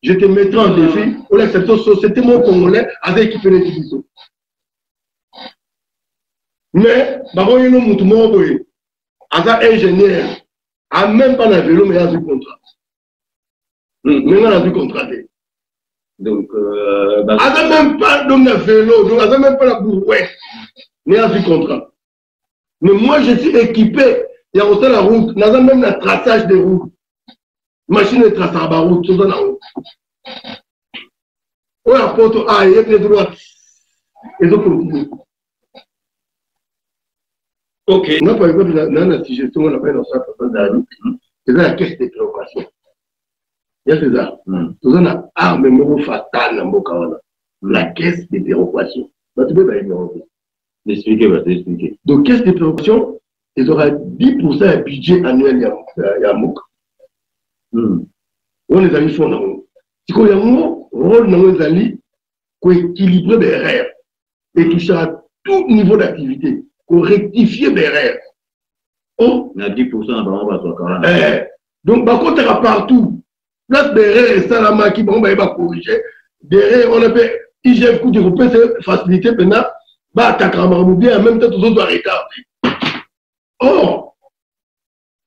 Je te mettrai en défi pour l'accepter société mon congolais avec équipé les divisions. Mais, d'abord, il y a un mouton ingénieur, a même pas un vélo, mais il a du contrat. Mais il a du contrat. Donc, même pas de vélo, donc même pas la bourouette, mais il a du contrat. Mais moi, je suis équipé, il y a aussi la route, il y a même le traçage des routes. Machine de traçage la route, tout ça dans la route. On a porte A, il y a les droites. Et donc, ok. Moi, par exemple, dans la suggestion, on appelle dans ça, c'est la caisse de préoccupation. Il y a ça. Tout ça, on a arme fatale dans le cas. La caisse de préoccupation. Tu peux pas expliquer. Donc, caisse de préoccupation, ils auront 10% de budget annuel à Mouk. On les a mis fond dans le si on a un rôle dans les alliés, qu'on équilibre les rêves et toucher à tout niveau d'activité, qu'on rectifie les rêves. Oh, on a 10% on va se donc, par contre, il y a partout. Place des rêves et Salama qui va corriger. Des rêves, on appelle IGF coup de groupe, c'est facilité maintenant, bah, attaquer en même temps, tous autres arrêter. Or,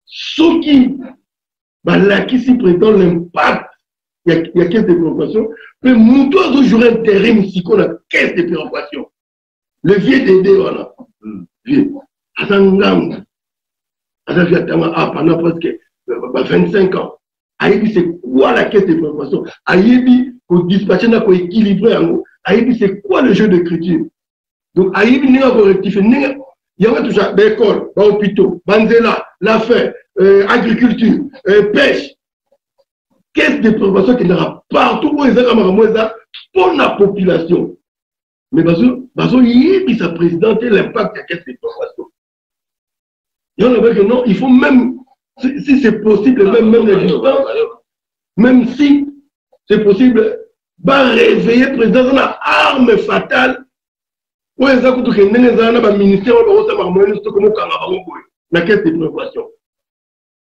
ceux qui, bah, là, qui s'y prétendent l'impact, il y a caisse de préoccupation, mais nous tous jouer intérim si on a caisse de préoccupation. Le vieux Dédé, voilà. Vieux. Attends, pendant presque 25 ans. Aïbi, c'est quoi la caisse de préoccupation? Aïbi, pour dispatcher, pour équilibrer, Aïbi, c'est quoi le jeu d'écriture? Donc, Aïbi, il y a un rectifier. Il y a toujours des écoles, des hôpitaux, Banzela, l'affaire, agriculture, pêche. Caisse de préoccupation qui n'aura partout où ils ont pour la population. Mais parce que sa présidente l'impact de la caisse de préoccupation. Il y en a que non, il faut même, si c'est possible, même les même si c'est possible, va réveiller le président dans une arme fatale. Où est-ce que tu es dans le ministère de la caisse de préparation?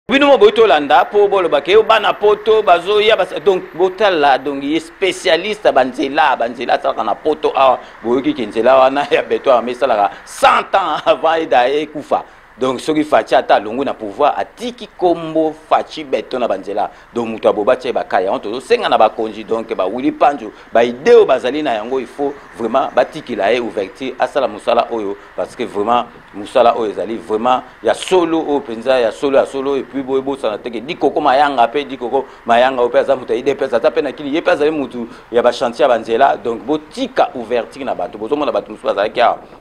Bino boto landa po bolo bakeo bana poto bazo ya donc botala donc yi spécialiste banzela sala na poto a boyoki kenzela wana ya beto a mesala 100 ans avant ida kufa. Donc ce qui fait ata longo na pouvoir atiki kombo fachi beto na banzela donc muto aboba tche bakaya on to senga na bakonji donc ba wili panjo ba ideo bazali na yango il faut vraiment batiki la ouverture asala musala oyo parce que vraiment musala oyo ezali vraiment ya solo o penza ya solo et puis boyebo sana teke dikoko mayanga pe dikoko mayanga o pesa muta ide pesa ta pena kili ye pesa mutu ya ba chantier banzela donc botika ouverture na bato bozo mona bato musu bazali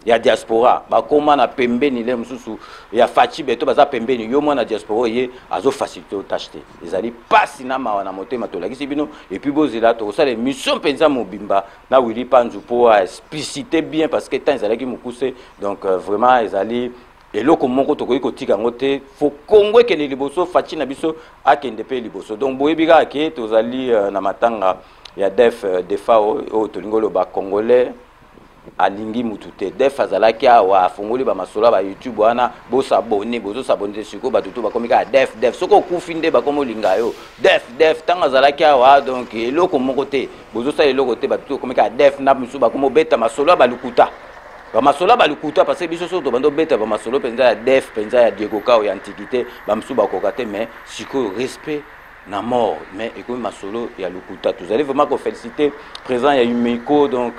ya diaspora ba koma na pembeni le mususu ya fachi beto baza pembeni yo mwana diaspora ye azo faciliter t'acheter ezali pasi na mawana motema to lakisi bino et puis bozela to ça les missions penza mobimba na wili panzu pour expliciter bien parce que tant ezali ki mukuse donc vraiment ezali eloko moko to ko tika ngote fo kongwe ke liboso fachi na biso akende pe liboso donc boyebika ke tozali na matanga ya def defa o to lingolo ba congolais alingi mutute def azalaki awa afungoli ba masolo ba YouTube wana bo s'abonner bozo s'abonner siko ba tutu ba komika def soko kufinde ba komo linga yo def tanga azalaki awa donc eloko moko te bozo sa eloko te ba tutu komika def na misu ba komo beta masolo ba lukuta ba masolo ba lukuta parce que biso so to bando beta ba masolo penza ya def penza ya Diego Kao ya antiquité ba misu ba kokate mais siko respect na mort mais ekomi masolo ya lukuta tous allez vraiment ko féliciter présent ya Umiko donc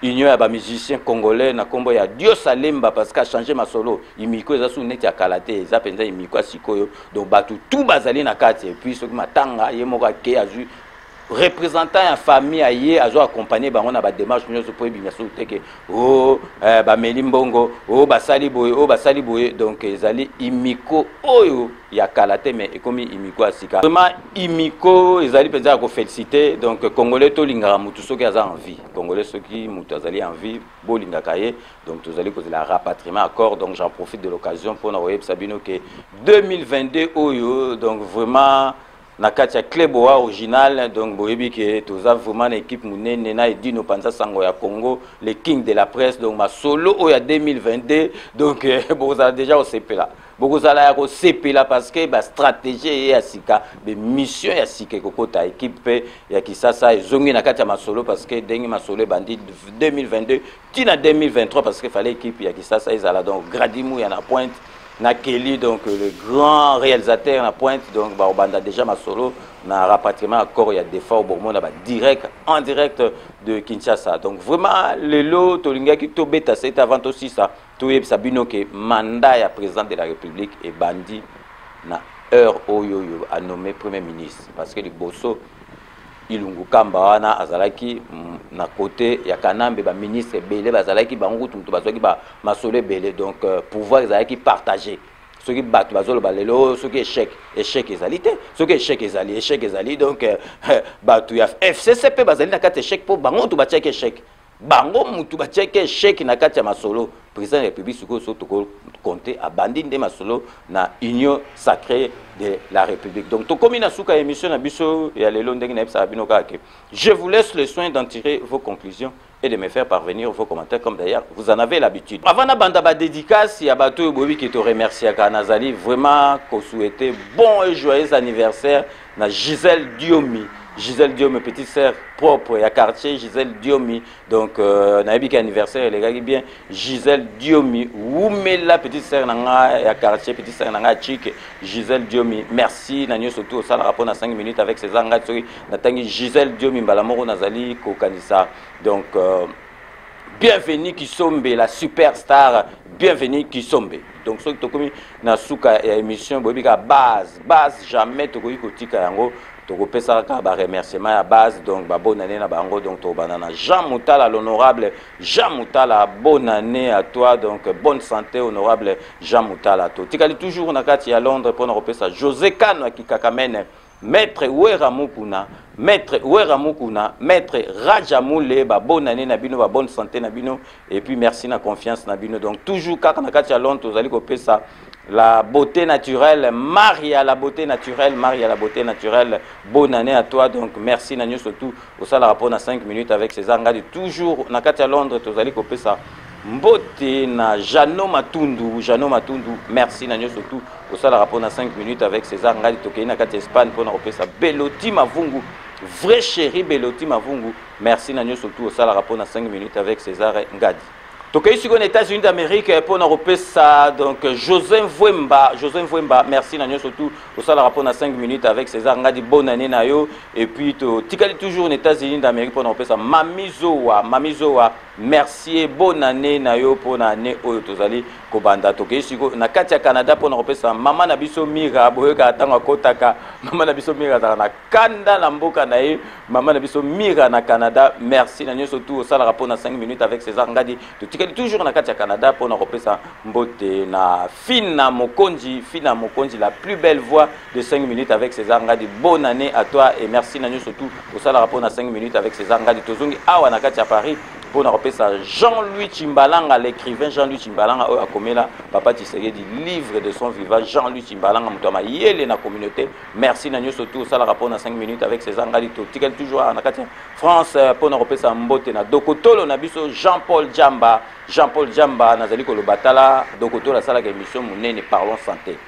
union ya ba musicien congolais na kombo ya Dio Salemba parce qu'a changé ma solo imiko eza su neti ya kalate eza penza imiko sikoyo donc batu tout bazali na kati et puis ce qui matanga ye moko ke azu représentant ya famille aye azo accompagner bango na ba démarche nyonso po ebimya so teke o ba melimbongo o basali boye donc ezali imiko oyo ya kalate mais ekomi imiko asika vraiment imiko ezali penza ko féliciter donc congolais to lingara mutu soki aza en vie congolais soki mutu azali en vie bo lingaka ye donc tozali ko la rapatriement accord donc j'en profite de l'occasion pour na web sabino que 2022 oyo donc vraiment na kati ya Kleboa original donc boyebi ke toza vraiment na équipe munene na Edino Panza Sango ya Congo le king de la presse donc ma solo o ya 2022 donc boza déjà au CPLA bokozala ya ko CPLA parce que ba stratégie ya sika be mission ya sika kokota équipe ya Kisasa ezongi na kati ya masolo parce que dengi masolo bandi 2022 tina 2023 parce que fallait équipe ya Kisasa ezala donc Gradimu ya na pointe na Kelly donc le grand réalisateur na pointe donc ba obanda déjà ma solo na rapatriement accord ya défa au Bormon ba direct en direct de Kinshasa donc vraiment le lot tolinga ki to beta c'est avant aussi ça to yeb sabino ke mandat ya président de la République et bandi na heure oyoyo a nommé premier ministre parce que le bosso Ilungu Kamba wana azalaki na côté ya Kanambe ba ministre belé bazalaki bango tout bazaki ba masole belé donc pouvoir ezalaki partagé ce qui bat bazolo balelo ce qui échec ezalité ce qui échec ezali donc batu ya FCCP bazali na kati échec pour bango tout batiaki échec bango mutu batiaki échec na kati ya masolo président de la République suko so to compter à bandi nde masolo na union sacrée de la République donc to komi na suka émission na biso ya lelo ndenge na ebisa bino kake je vous laisse le soin d'en tirer vos conclusions et de me faire parvenir vos commentaires comme d'ailleurs vous en avez l'habitude avant na banda ba dédicace ya bato bobi qui te remercie à Nazali vraiment ko souhaiter bon et joyeux anniversaire na Gisèle Diomi petite sœur propre ya quartier Gisèle Diomi donc na biki anniversaire les gars bien Gisèle Diomi Oumela petite sœur nanga ya quartier petite sœur nanga chic Gisèle Diomi merci na nyo surtout ça rapport na 5 minutes avec ces anga tsoi na tangi Gisèle Diomi mbala moko nazali ko kanisa donc bienvenue Kisombe la superstar bienvenue Kisombe donc ce to komi na suka ya émission bobika base jamais to koyi kotika yango tokopesa ka ba remerciement à base donc ba bonne année na bango donc to banana Jean Moutala l'honorable Jean Moutala bonne année à toi donc bonne santé honorable Jean Moutala to tikali toujours na kati ya Londres pour na repesa José Kano ki kakamene maître Wera Mukuna maître Rajamoule ba bonne année na bino ba bonne santé na bino et puis merci na confiance na bino donc toujours kaka na kati ya Londres tozali kopesa la beauté naturelle, Maria la beauté naturelle, Maria la beauté naturelle, bonne année à toi, donc merci Nanyo surtout, au sala rapport à 5 minutes avec César Ngadi, toujours, Nakatia Londres, Tozali Kopesa, Mbote na Jano Matundu, merci Nanyo surtout, au sala rapport à 5 minutes avec César Ngadi, Tokei Nakatia Espagne, pour Kopesa, Beloti Mavungu, vrai chéri Beloti Mavungu, merci Nanyo surtout, au sala rapport à 5 minutes avec César Ngadi. Donc, ici, aux États-Unis d'Amérique, pour nous repérer ça, donc, José Mvouemba, merci, Nanyo, surtout, au salaire rapport à 5 minutes avec César Ngadi, bonne année, Nayo, et puis, Tikali, toujours aux États-Unis d'Amérique, pour nous repérer ça, Mamizoa, merci, bonne année, Nayo, pour l'année, Tozali, Kobanda, donc, ici, na Katia Canada, pour nous repérer ça, Maman Nabiso Mira, Boyeka, Tanga Kotaka, Maman Nabiso Mira, na Kanda, Lamboka, Nae, Maman Nabiso Mira, na Canada, merci, Nanyo, surtout, au salaire rapport à 5 minutes avec César Ngadi, toujours na Katia Canada pour nous repérer ça Mbote na Fina Mokonji, la plus belle voix de 5 minutes avec César Ngadi. Bonne année à toi et merci Nanyo surtout pour ça la rapport à 5 minutes avec César Ngadi. Tozongi awa na Katia Paris pour nous repérer ça Jean-Louis Chimbalanga, l'écrivain Jean-Louis Chimbalanga a Komela, papa Tshisekedi livre de son vivant Jean-Louis Chimbalanga mutama yele na communauté. Merci Nanyo surtout ça la rapport à 5 minutes avec César Ngadi. Tikel toujours na Katia France pour nous repérer ça Mbote na Dokotolo na biso Jean-Paul Djamba, Nazali Kolobatala, Dokoto la salle émission Mounene parlons santé.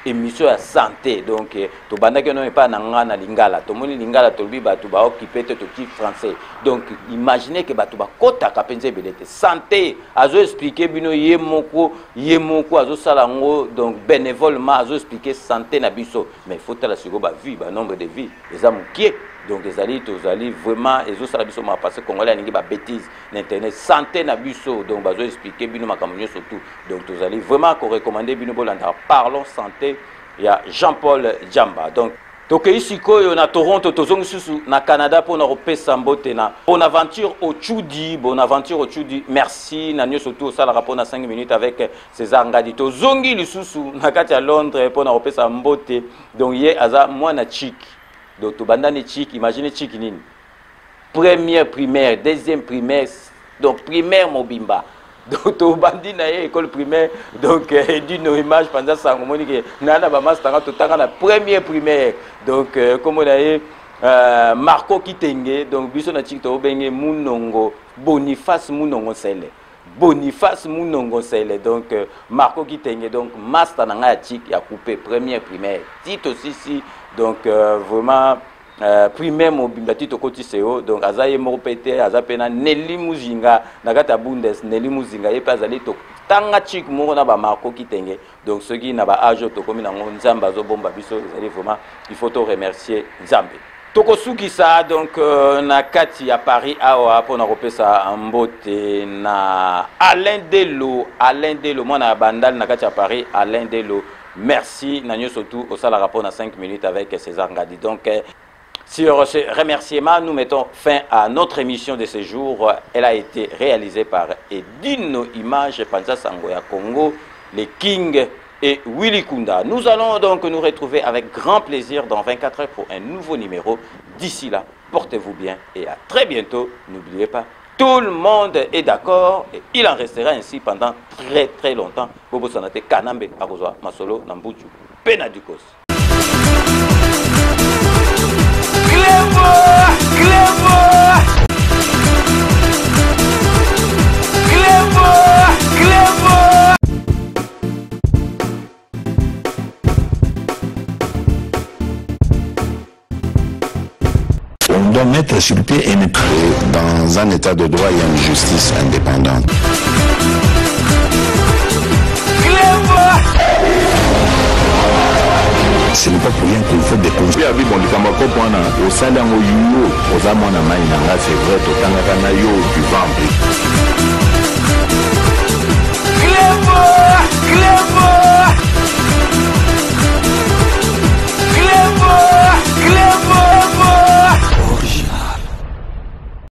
Émission à santé, donc, to banda que non pas na lingala, to moni lingala to bi batu ba occupé to type français. Donc, imaginez que batu ba kota kapenze belete santé, azo expliquer bino yemoko azo salango, donc bénévolement azo expliquer santé na biso, mais il faut la sugo ba vie, ba nombre de vies, les amis qui donc les alliés vraiment les autres salabis sont passés congolais n'ingi ba bêtise l'internet santé na biso donc bazo expliquer bino makamunyo surtout donc tous alliés vraiment qu'on recommander bino bolanda parlons santé il y a Jean-Paul Djamba donc ici on a Toronto tozongi susu na Canada pour nous repesa mbote na Bonaventure Ochudi merci nanyo surtout ça la rapport na 5 minutes avec César Ngadi tozongi lisusu na kati ya Londres pour nous repesa mbote donc hier aza mwana chiki donc, tu bandane chic, imaginez chic nini. Première primaire, deuxième primaire, donc primaire Mobimba. Donc, tu bandine à école primaire, donc, d'une image pendant ça, on dit que Nana Bamastara, tu as la première primaire. Donc, comme on a dit, Marco Kitenge, donc, Bissona Chic, tu as bengue Mounongo, Boniface Mounongo Sele. Donc, Marco Kitenge, donc, Master Nanga Chic, a coupé première primaire. Tito Sisi, donc, vraiment, primaire mobile, Tito Kotiseo, donc, Azaye Moropete, Azapena, Nelly Muzinga, Nagata Bundes, Nelly Muzinga, et pas allé to Tanga Chic, Morona, Marco Kitenge, donc, ceux qui n'ont pas âge, comme Nzamba, Zobomba, Bisso, vraiment, il faut te remercier, Nzambe. Tokosuki ça donc na kati à Paris awa pour na repesa mbote na Alain Delo moi na bandal na kati à Paris Alain Delo merci nanyo surtout au sala rapport na 5 minutes avec César Ngadi donc sur ce remerciement nous mettons fin à notre émission de ce jour. Elle a été réalisée par Edino Image Panza Sangoya Congo les Kings et Willy Kunda. Nous allons donc nous retrouver avec grand plaisir dans 24 heures pour un nouveau numéro. D'ici là, portez-vous bien et à très bientôt. N'oubliez pas, tout le monde est d'accord et il en restera ainsi pendant très longtemps. Bobo Sanate Kanambe Arozwa Masolo Nambuju Penadukos. On doit mettre sur pied et mettre dans un état de droit et une justice indépendante. Ce n'est pas pour rien qu'il faut des conseils. Au salaire au c'est vrai, tu